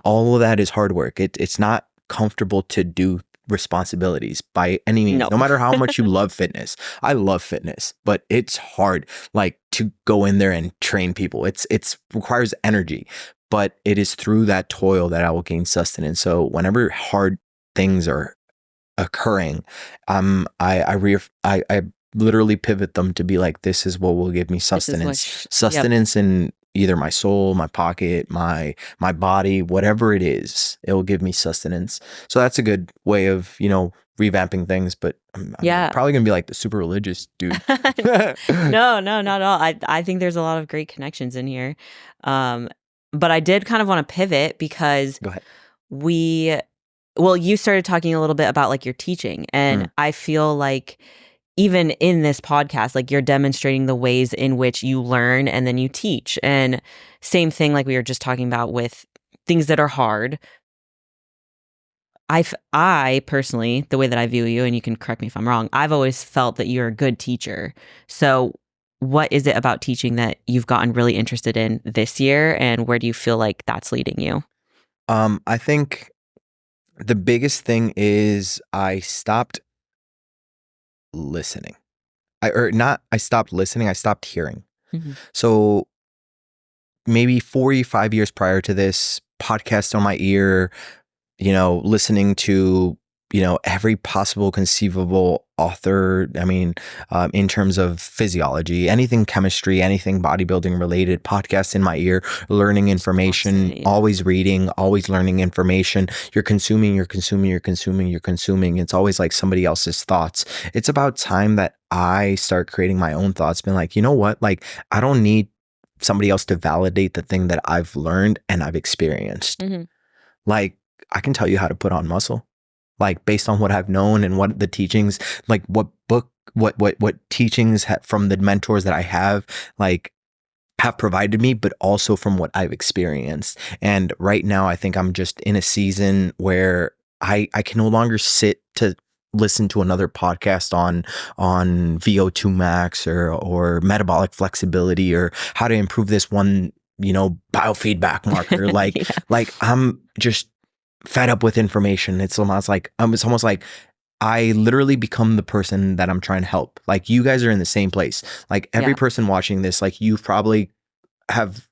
All of that is hard work. It's not comfortable to do responsibilities by any means, no matter how much you love fitness. I love fitness, but it's hard like to go in there and train people. It's requires energy, but it is through that toil that I will gain sustenance. So whenever hard things are occurring, I literally pivot them to be like, this is what will give me sustenance in either my soul, my pocket, my body, whatever it is, it will give me sustenance. So that's a good way of, revamping things, but I'm probably going to be like the super religious dude. No, not at all. I think there's a lot of great connections in here. But I did kind of want to pivot because Go ahead. you started talking a little bit about like your teaching, and I feel like even in this podcast, like you're demonstrating the ways in which you learn and then you teach. And same thing, like we were just talking about with things that are hard. I personally, the way that I view you, and you can correct me if I'm wrong, I've always felt that you're a good teacher. So what is it about teaching that you've gotten really interested in this year, and where do you feel like that's leading you? I think the biggest thing is I stopped listening. I stopped listening, I stopped hearing. So maybe 45 years prior to this, podcast on my ear, listening to every possible conceivable author. I mean, in terms of physiology, anything chemistry, anything bodybuilding related, podcasts in my ear, learning information, always reading, always learning information. You're consuming. It's always like somebody else's thoughts. It's about time that I start creating my own thoughts, being like, you know what? Like, I don't need somebody else to validate the thing that I've learned and I've experienced. Like, I can tell you how to put on muscle. Like, based on what I've known and what the teachings, like what teachings from the mentors that I have, like, have provided me, but also from what I've experienced. And right now, I think I'm just in a season where I can no longer sit to listen to another podcast on VO2 max or metabolic flexibility or how to improve this one, biofeedback marker. Like, like I'm just fed up with information. It's almost like I literally become the person that I'm trying to help. Like, you guys are in the same place. Like, every person watching this, like, you probably have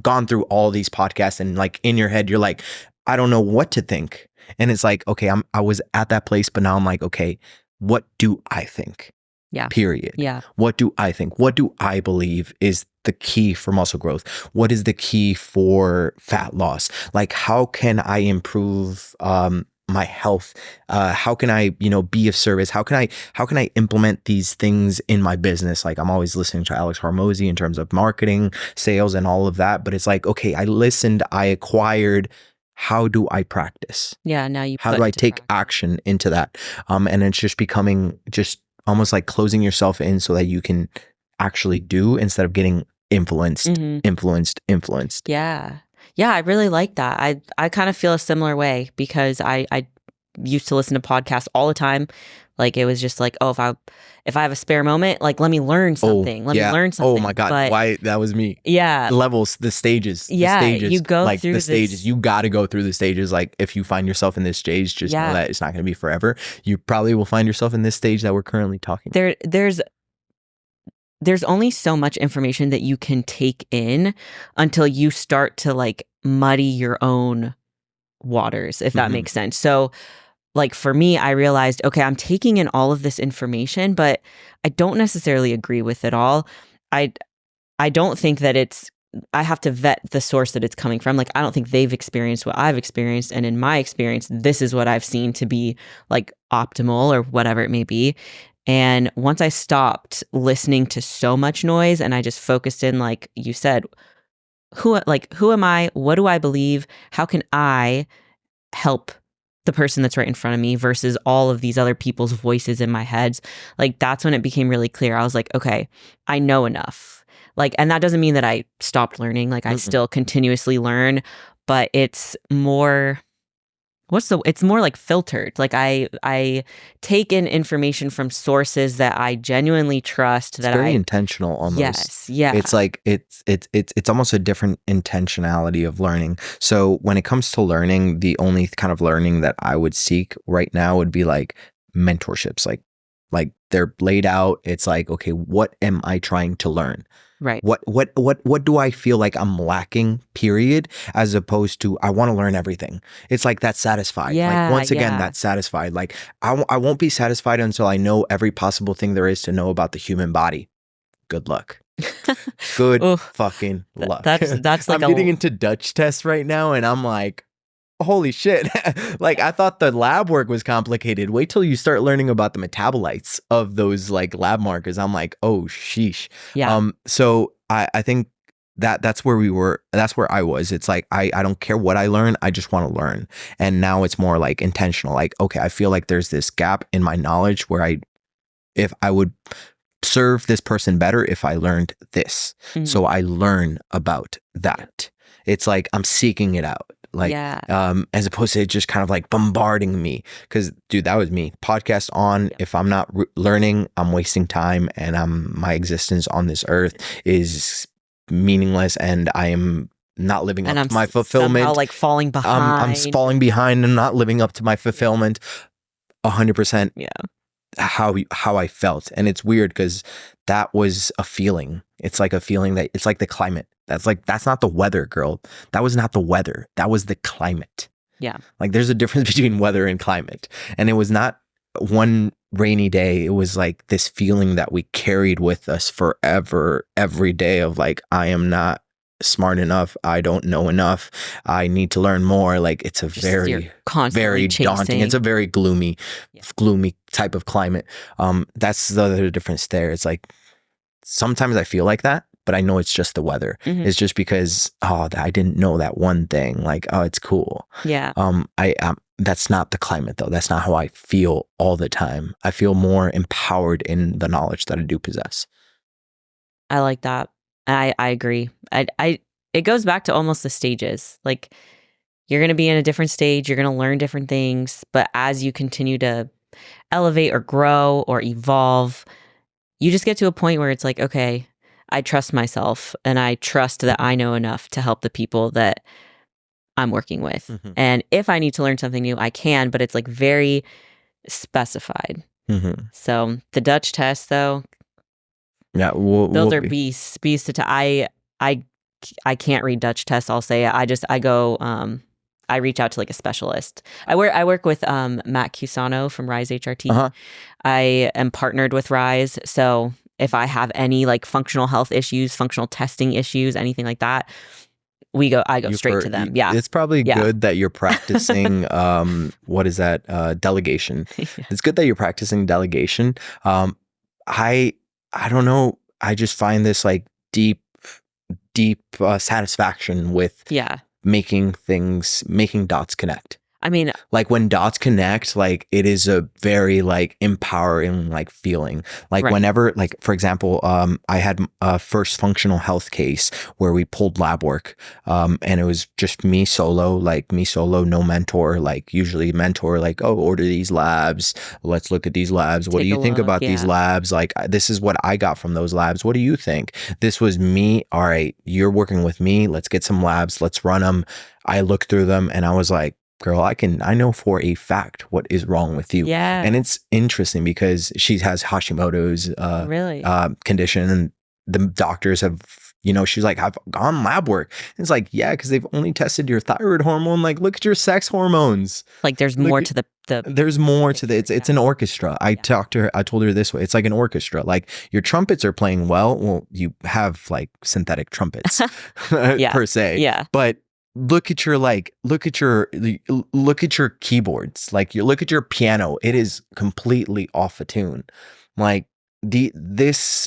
gone through all these podcasts and like in your head, you're like, I don't know what to think. And it's like, okay, I was at that place, but now I'm like, okay, what do I think? Yeah. Period. Yeah. What do I think? What do I believe is the key for muscle growth? What is the key for fat loss? Like, how can I improve my health? How can I, be of service? How can I implement these things in my business? Like, I'm always listening to Alex Hormozy in terms of marketing, sales, and all of that. But it's like, okay, I listened, I acquired. How do I practice? Yeah. Now how do I take action into that? And it's just becoming just almost like closing yourself in so that you can actually do instead of getting influenced. Yeah. Yeah, I really like that. I kind of feel a similar way because I used to listen to podcasts all the time. Like, it was just like, oh, if I have a spare moment, like, let me learn something. Let me learn something. Oh my God. But, why? That was me. Yeah. The levels, the stages. Yeah. The stages, you go like through the stages. You got to go through the stages. Like, if you find yourself in this stage, just know that it's not going to be forever. You probably will find yourself in this stage that we're currently talking about. There's only so much information that you can take in until you start to like muddy your own waters, if that makes sense. So, like, for me, I realized, okay, I'm taking in all of this information, but I don't necessarily agree with it all. I don't think that I have to vet the source that it's coming from. Like, I don't think they've experienced what I've experienced. And in my experience, this is what I've seen to be like optimal or whatever it may be. And once I stopped listening to so much noise and I just focused in, like you said, who am I? What do I believe? How can I help the person that's right in front of me versus all of these other people's voices in my heads? Like, that's when it became really clear. I was like, okay, I know enough. Like, and that doesn't mean that I stopped learning. Like, I still continuously learn, but it's more, it's more like filtered. Like, I take in information from sources that I genuinely trust. It's very intentional almost. Yes. Yeah. It's like, it's almost a different intentionality of learning. So when it comes to learning, the only kind of learning that I would seek right now would be like mentorships. Like they're laid out. It's like, okay, what am I trying to learn? Right. What do I feel like I'm lacking, period, as opposed to I want to learn everything. It's like that's satisfied. Yeah, like, once again, that's satisfied. Like, I won't be satisfied until I know every possible thing there is to know about the human body. Good luck. Good fucking luck. That's like I'm getting into Dutch tests right now and I'm like, holy shit. Like, I thought the lab work was complicated. Wait till you start learning about the metabolites of those like lab markers. I'm like, oh sheesh. Yeah. So I think that's where we were. That's where I was. It's like, I don't care what I learn. I just want to learn. And now it's more like intentional. Like, okay, I feel like there's this gap in my knowledge where if I would serve this person better if I learned this. So I learn about that. It's like I'm seeking it out. Like, as opposed to just kind of like bombarding me. Because, dude, that was me. Podcast on. If I'm not learning, I'm wasting time, and my existence on this earth is meaningless, and I am not living up to my fulfillment. Somehow, like, falling behind. I'm falling behind and not living up to my fulfillment. 100%. Yeah. How I felt. And it's weird because that was a feeling. It's like a feeling that it's like the climate. That's not the weather, girl. That was not the weather. That was the climate. Yeah. Like there's a difference between weather and climate. And it was not one rainy day. It was like this feeling that we carried with us forever, every day of like, I am not smart enough. I don't know enough. I need to learn more. Like it's a very daunting. It's a very gloomy type of climate. That's the other difference there. It's like, sometimes I feel like that, but I know it's just the weather. It's just because, I didn't know that one thing. Like, it's cool. Yeah. That's not the climate though. That's not how I feel all the time. I feel more empowered in the knowledge that I do possess. I like that. I agree. It goes back to almost the stages. Like you're going to be in a different stage. You're going to learn different things. But as you continue to elevate or grow or evolve, you just get to a point where it's like, okay, I trust myself and I trust that I know enough to help the people that I'm working with. And if I need to learn something new, I can, but it's like very specified. So the Dutch test though, yeah, those are beasts to I can't read Dutch tests. I'll say I go, I reach out to like a specialist. I work with Matt Cusano from Ryze HRT. I am partnered with Ryze. So if I have any like functional health issues, functional testing issues, anything like that, I go straight to them. Yeah. It's probably good that you're practicing, what is that? Delegation. It's good that you're practicing delegation. I don't know. I just find this like deep satisfaction with making dots connect. I mean, like when dots connect, like it is a very like empowering like feeling. Like whenever, like for example, I had a first functional health case where we pulled lab work, and it was just me solo, no mentor. Like usually mentor, like, oh, order these labs. Let's look at these labs. What do you think about these labs? Like this is what I got from those labs. What do you think? This was me. All right, you're working with me. Let's get some labs. Let's run them. I looked through them and I was like, girl, I know for a fact what is wrong with you. Yeah. And it's interesting because she has Hashimoto's condition, and the doctors have, she's like, I've gone lab work. And it's like, yeah, because they've only tested your thyroid hormone. Like, look at your sex hormones. Like there's more to the there's more to the it's an orchestra. I told her this way. It's like an orchestra. Like your trumpets are playing well, you have like synthetic trumpets per se. Yeah. But look at your keyboards, like you look at your piano, it is completely off a tune. Like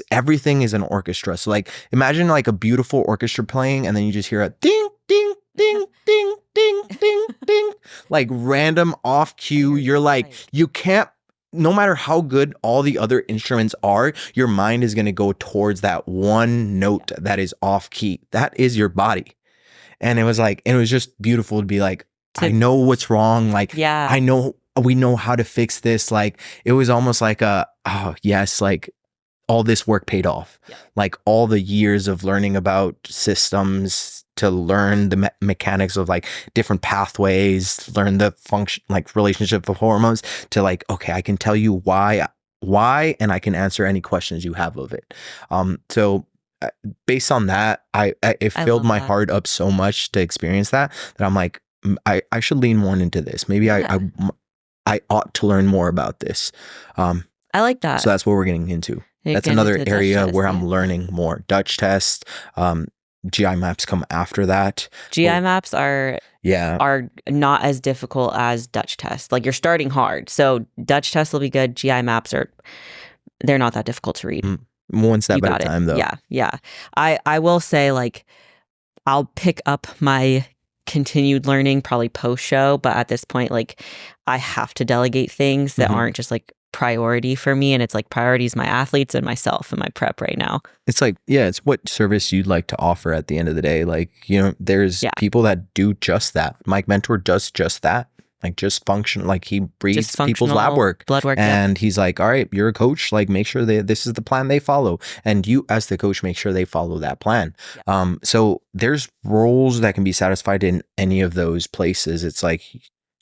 everything is an orchestra. So like imagine like a beautiful orchestra playing and then you just hear a ding ding ding ding ding ding ding, like random off cue. You're like, you can't, no matter how good all the other instruments are, your mind is going to go towards that one note that is off key. That is your body. And it was just beautiful to be like, I know what's wrong. Like, I know, we know how to fix this. Like, it was almost like like all this work paid off. Yeah. Like all the years of learning about systems to learn the mechanics of like different pathways, learn the function, like relationship of hormones to like, okay, I can tell you why, and I can answer any questions you have of it. So based on that, it filled my heart up so much to experience that I'm like, I should lean more into this. Maybe I ought to learn more about this. I like that. So that's what we're getting into. That's another area where I'm learning more. Dutch test, GI maps come after that. GI maps are not as difficult as Dutch test. Like you're starting hard. So Dutch test will be good. GI maps they're not that difficult to read. One step at a time though. Yeah. I will say like I'll pick up my continued learning probably post show, but at this point like I have to delegate things that aren't just like priority for me, and it's like priorities my athletes and myself and my prep right now. It's like, it's what service you'd like to offer at the end of the day. Like, there's people that do just that. Mike Mentor does just that. Like just function, like he reads people's lab work, blood work, and he's like, all right, you're a coach, like make sure this is the plan they follow. And you as the coach, make sure they follow that plan. Yeah. So there's roles that can be satisfied in any of those places. It's like,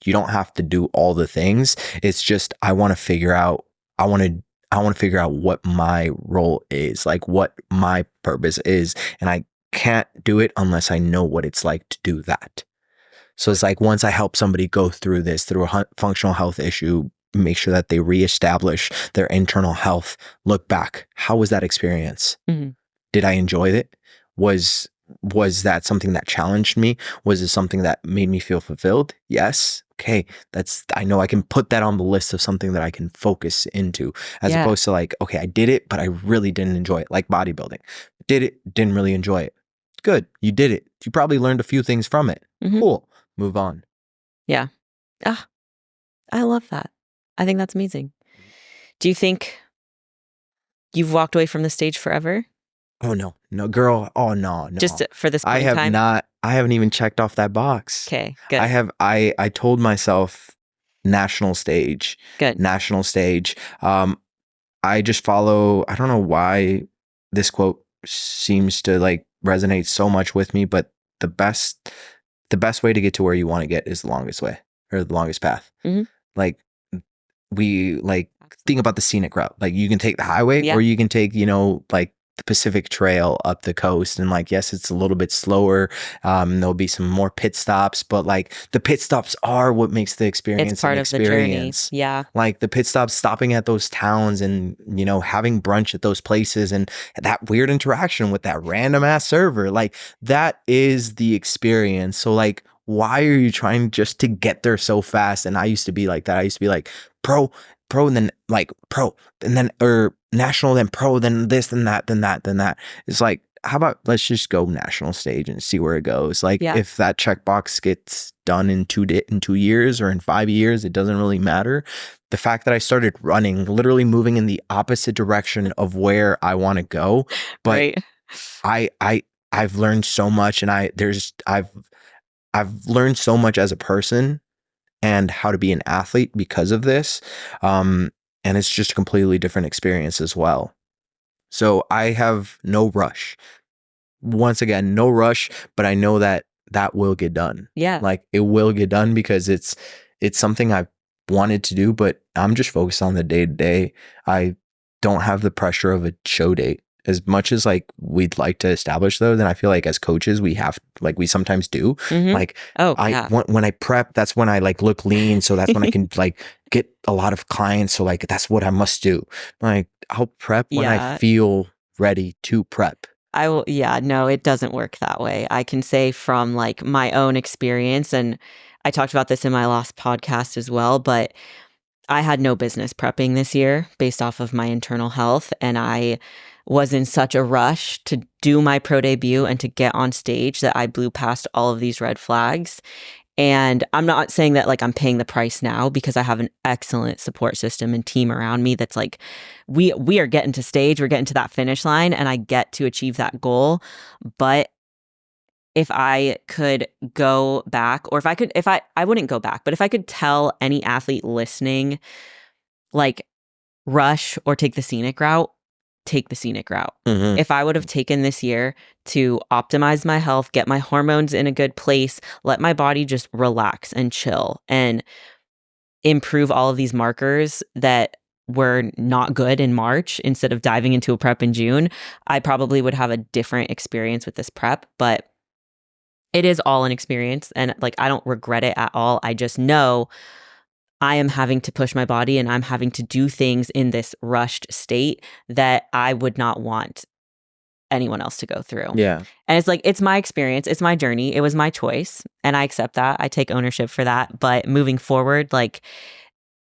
you don't have to do all the things. It's just, I want to figure out what my role is, like what my purpose is. And I can't do it unless I know what it's like to do that. So it's like, once I help somebody go through this, through a functional health issue, make sure that they reestablish their internal health, look back. How was that experience? Mhm. Did I enjoy it? Was that something that challenged me? Was it something that made me feel fulfilled? Yes. Okay. I know I can put that on the list of something that I can focus into, as Yeah. opposed to like, okay, I did it, but I really didn't enjoy it. Like bodybuilding. Did it, didn't really enjoy it. Good. You did it. You probably learned a few things from it. Mhm. Cool. Move on. Yeah. Ah, I love that. I think that's amazing. Do you think you've walked away from the stage forever? Oh no, no, girl. Oh no, no. Just for this I point in have time? not. I haven't even checked off that box. Okay, good. I have. I told myself national stage. Good. National stage. I just follow. I don't know why this quote seems to like resonate so much with me, but the best way to get to where you want to get is the longest way, or the longest path. Mhm. Like, we like think about the scenic route. Like, you can take the highway, Yeah. or you can take, like the Pacific Trail up the coast. And like, yes, it's a little bit slower. There'll be some more pit stops, but like the pit stops are what makes the experience It's part an of the journey. experience. Yeah. Like the pit stops, stopping at those towns and, having brunch at those places, and that weird interaction with that random ass server. Like, that is the experience. So like, why are you trying just to get there so fast? And I used to be like that. I used to be like pro, and then like pro, and then or national, then pro, then this, then that, then that, then that. It's like, how about let's just go national stage and see where it goes. Like, Yeah. if that checkbox gets done in 2 years or in 5 years, it doesn't really matter. The fact that I started running, literally moving in the opposite direction of where I want to go, but Right. I've learned so much, and I've learned so much as a person and how to be an athlete because of this. And it's just a completely different experience as well. So I have no rush. Once again, no rush, but I know that will get done. Yeah. Like, it will get done because it's something I've wanted to do, but I'm just focused on the day to day. I don't have the pressure of a show date. As much as like we'd like to establish those, and I feel like as coaches we sometimes do. Mhm. Like, Oh, yeah. when I prep, that's when I like look lean, so that's when I can like get a lot of clients. So like, that's what I must do. Like, I'll prep when I Yeah. feel ready to prep. I will. Yeah, no, it doesn't work that way. I can say from like my own experience, and I talked about this in my last podcast as well, but I had no business prepping this year based off of my internal health. And I was in such a rush to do my pro debut and to get on stage that I blew past all of these red flags. And I'm not saying that like I'm paying the price now, because I have an excellent support system and team around me that's like, we are getting to stage, we're getting to that finish line, and I get to achieve that goal. But if I could go back, or I wouldn't go back, but if I could tell any athlete listening, like, rush or take the scenic route, take the scenic route. Mhm. If I would have taken this year to optimize my health, get my hormones in a good place, let my body just relax and chill and improve all of these markers that were not good in March, instead of diving into a prep in June, I probably would have a different experience with this prep. But it is all an experience, and like, I don't regret it at all. I just know I am having to push my body, and I'm having to do things in this rushed state that I would not want anyone else to go through. Yeah. And it's like, it's my experience, it's my journey, it was my choice, and I accept that. I take ownership for that. But moving forward, like,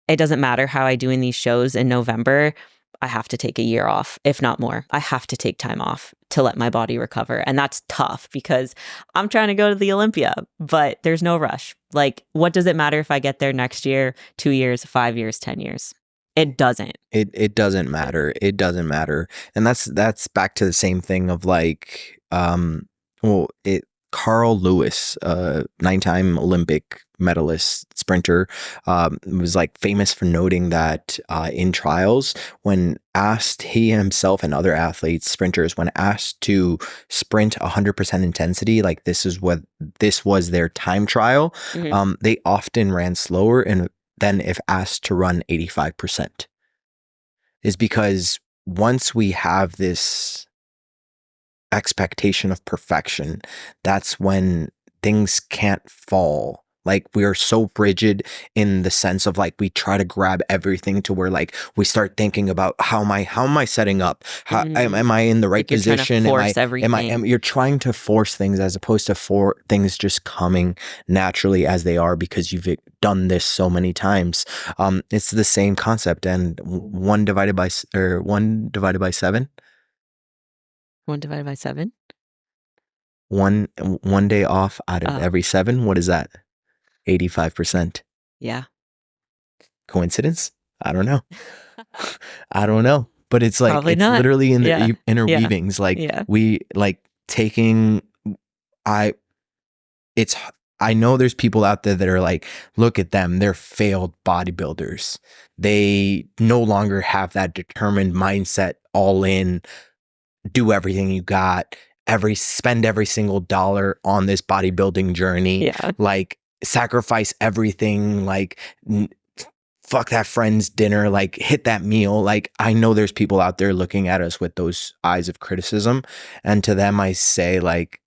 it doesn't matter how I do in these shows in November. I have to take a year off, if not more. I have to take time off to let my body recover. And that's tough, because I'm trying to go to the Olympia, but there's no rush. Like, what does it matter if I get there next year, 2 years, 5 years, 10 years? It doesn't. It doesn't matter. It doesn't matter. And that's back to the same thing of like, Carl Lewis, 9-time Olympic medalist sprinter, was like famous for noting that in trials, when asked, he himself and other athletes, sprinters, when asked to sprint 100% intensity, like this was their time trial, Mhm. they often ran slower than if asked to run 85%. Is because once we have this expectation of perfection, that's when things can't fall. Like we are so rigid in the sense of like we try to grab everything to where like we start thinking about how am I setting up? How am I in the right Like you're trying to position? force everything. You're trying to force things as opposed to for things just coming naturally as they are because you've done this so many times. It's the same concept, and 1 divided by 7. 1 divided by 7? One day off out of every 7. What is that? 85%. Yeah. Coincidence? I don't know. I don't know. But it's like, Probably it's not. literally in the Yeah. interweavings. Like Yeah. we like taking, I know there's people out there that are like, look at them, they're failed bodybuilders. They no longer have that determined mindset, all in, do everything you got, spend every single dollar on this bodybuilding journey. Yeah. Like sacrifice everything, like fuck that friend's dinner, like hit that meal. Like I know there's people out there looking at us with those eyes of criticism. And to them, I say like,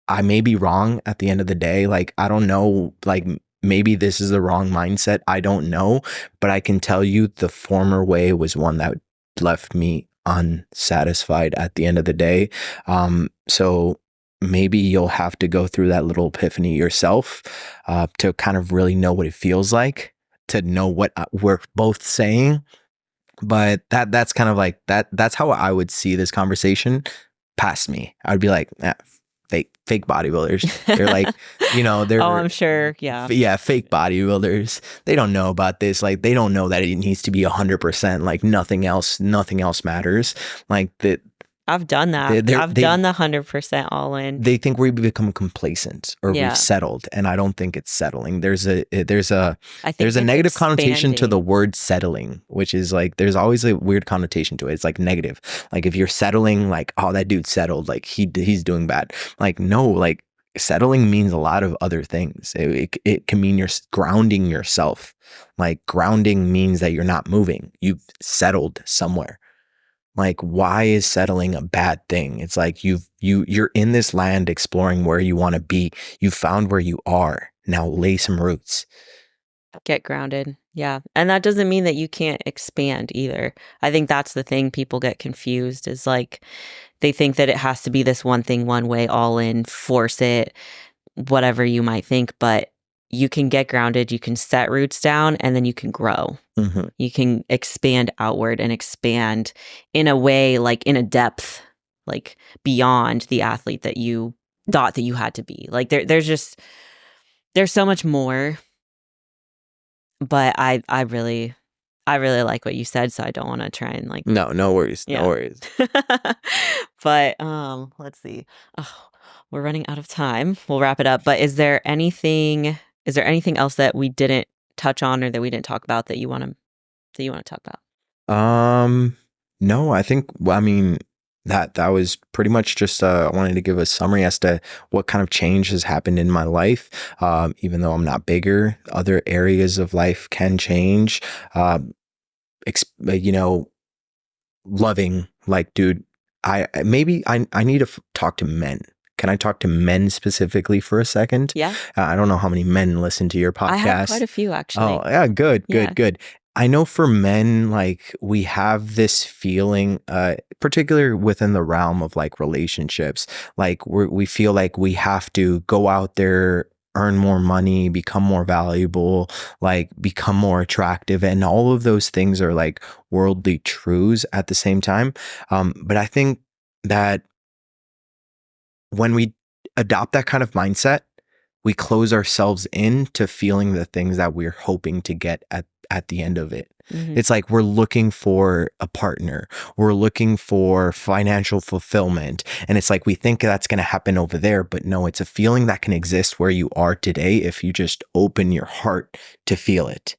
I may be wrong at the end of the day. Like, I don't know, like maybe this is the wrong mindset. I don't know, but I can tell you the former way was one that left me unsatisfied at the end of the day. So maybe you'll have to go through that little epiphany yourself to kind of really know what it feels like, to know what we're both saying. But that's kind of like that's how I would see this conversation past me. I would be like, fake bodybuilders. They're like, they're Oh, I'm sure. Yeah. Fake bodybuilders. They don't know about this. Like they don't know that it needs to be 100%. Like nothing else matters. Like that. I've done that. I've done the 100% all in. They think we've become complacent or Yeah. we've settled, and I don't think it's settling. There's a I think negative connotation to the expanding. word settling, which is like there's always a weird connotation to it. It's like negative. Like if you're settling, like, oh, that dude settled, like he's doing bad. Like no, like settling means a lot of other things. It can mean you're grounding yourself. Like grounding means that you're not moving. You've settled somewhere. Like, why is settling a bad thing? It's like you're in this land exploring where you want to be. You found where you are. Now lay some roots. Get grounded. Yeah. And that doesn't mean that you can't expand either. I think that's the thing people get confused is like they think that it has to be this one thing, one way, all in, force it, whatever you might think. But you can get grounded, you can set roots down, and then you can grow. Mm-hmm. You can expand outward and expand in a way, like in a depth, like beyond the athlete that you thought that you had to be. Like there's so much more. But I really like what you said, so I don't want to try and like No worries. Yeah. No worries. But let's see. Oh, we're running out of time. We'll wrap it up. But is there anything else that we didn't touch on or that we didn't talk about that you want to talk about? No, I think, I mean, that was pretty much just I wanted to give a summary as to what kind of change has happened in my life. Even though I'm not bigger, other areas of life can change. Loving, like, dude, I need to talk to men. Can I talk to men specifically for a second? Yeah. I don't know how many men listen to your podcast. I have quite a few, actually. Oh, yeah, good. Yeah. I know for men, like we have this feeling, particularly within the realm of like relationships, like we feel like we have to go out there, earn more money, become more valuable, like become more attractive. And all of those things are like worldly truths at the same time. But I think that when we adopt that kind of mindset, we close ourselves into feeling the things that we're hoping to get at the end of it. Mhm. It's like we're looking for a partner. We're looking for financial fulfillment. And it's like we think that's going to happen over there. But no, it's a feeling that can exist where you are today if you just open your heart to feel it.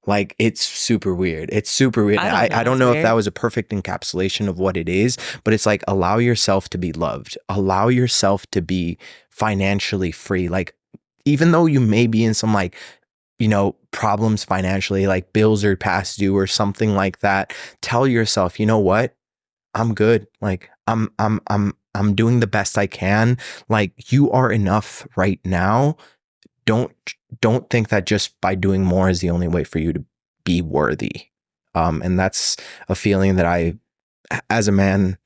Like, it's super weird. It's super weird. I don't know if that was a perfect encapsulation of what it is, but it's like, allow yourself to be loved. Allow yourself to be financially free. Like, even though you may be in some like, problems financially, like bills are past due or something like that, tell yourself, you know what? I'm good. Like, I'm I'm doing the best I can. Like, you are enough right now. Don't think that just by doing more is the only way for you to be worthy. And that's a feeling that I, as a man,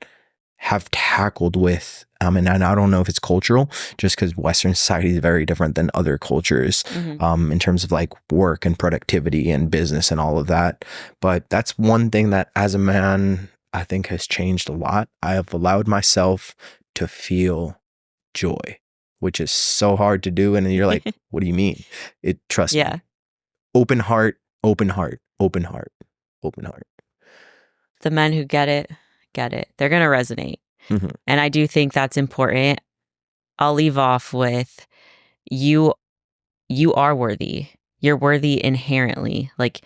have tackled with. And I don't know if it's cultural, just because Western society is very different than other cultures, in terms of like work and productivity and business and all of that. But that's one thing that, as a man, I think has changed a lot. I have allowed myself to feel joy, which is so hard to do. And you're like, what do you mean? Trust me. Open heart, open heart, open heart, open heart. The men who get it. They're going to resonate. And I do think that's important. I'll leave off with you are worthy. You're worthy inherently. Like,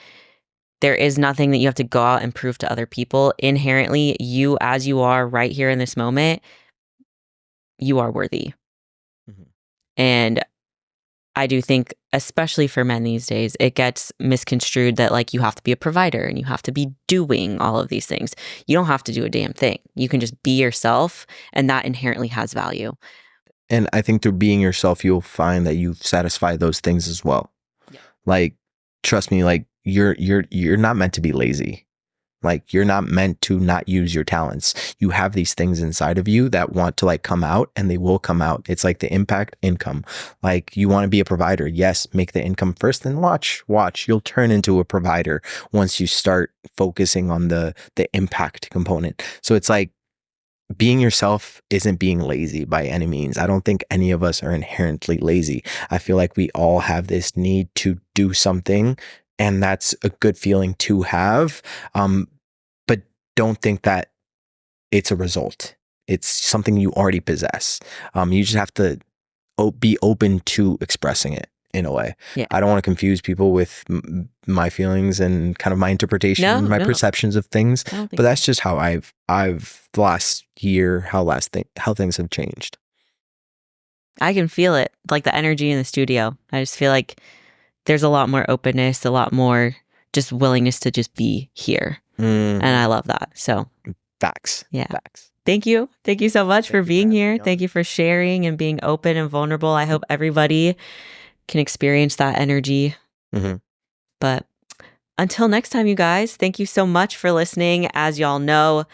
there is nothing that you have to go out and prove to other people. Inherently, you, as you are right here in this moment, you are worthy. And I do think, especially for men these days, it gets misconstrued that like you have to be a provider and you have to be doing all of these things. You don't have to do a damn thing. You can just be yourself, and that inherently has value. And I think through being yourself, you'll find that you satisfy those things as well. Like, trust me, like you're not meant to be lazy. Like, you're not meant to not use your talents. You have these things inside of you that want to like come out, and they will come out. It's like the impact income. Like, you want to be a provider. Yes, make the income first, then watch. You'll turn into a provider once you start focusing on the impact component. So it's like, being yourself isn't being lazy by any means. I don't think any of us are inherently lazy. I feel like we all have this need to do something, and that's a good feeling to have. But don't think that it's a result. It's something you already possess. You just have to be open to expressing it in a way. I don't want to confuse people with my feelings and kind of my interpretation, my perceptions of things. But that's just how I've the last year, how things have changed. I can feel it, like the energy in the studio. I just feel like there's a lot more openness, a lot more just willingness to just be here. And I love that. So facts. Facts. Thank you. Thank you so much for being here. Thank you for sharing and being open and vulnerable. I hope everybody can experience that energy. But until next time, you guys, thank you so much for listening. As y'all know,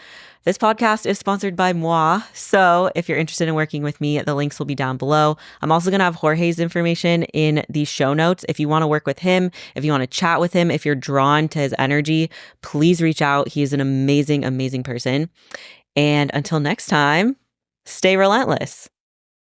this podcast is sponsored by moi. So if you're interested in working with me, the links will be down below. I'm also going to have Jorge's information in the show notes. If you want to work with him, if you want to chat with him, if you're drawn to his energy, please reach out. He is an amazing, amazing person. And until next time, stay relentless.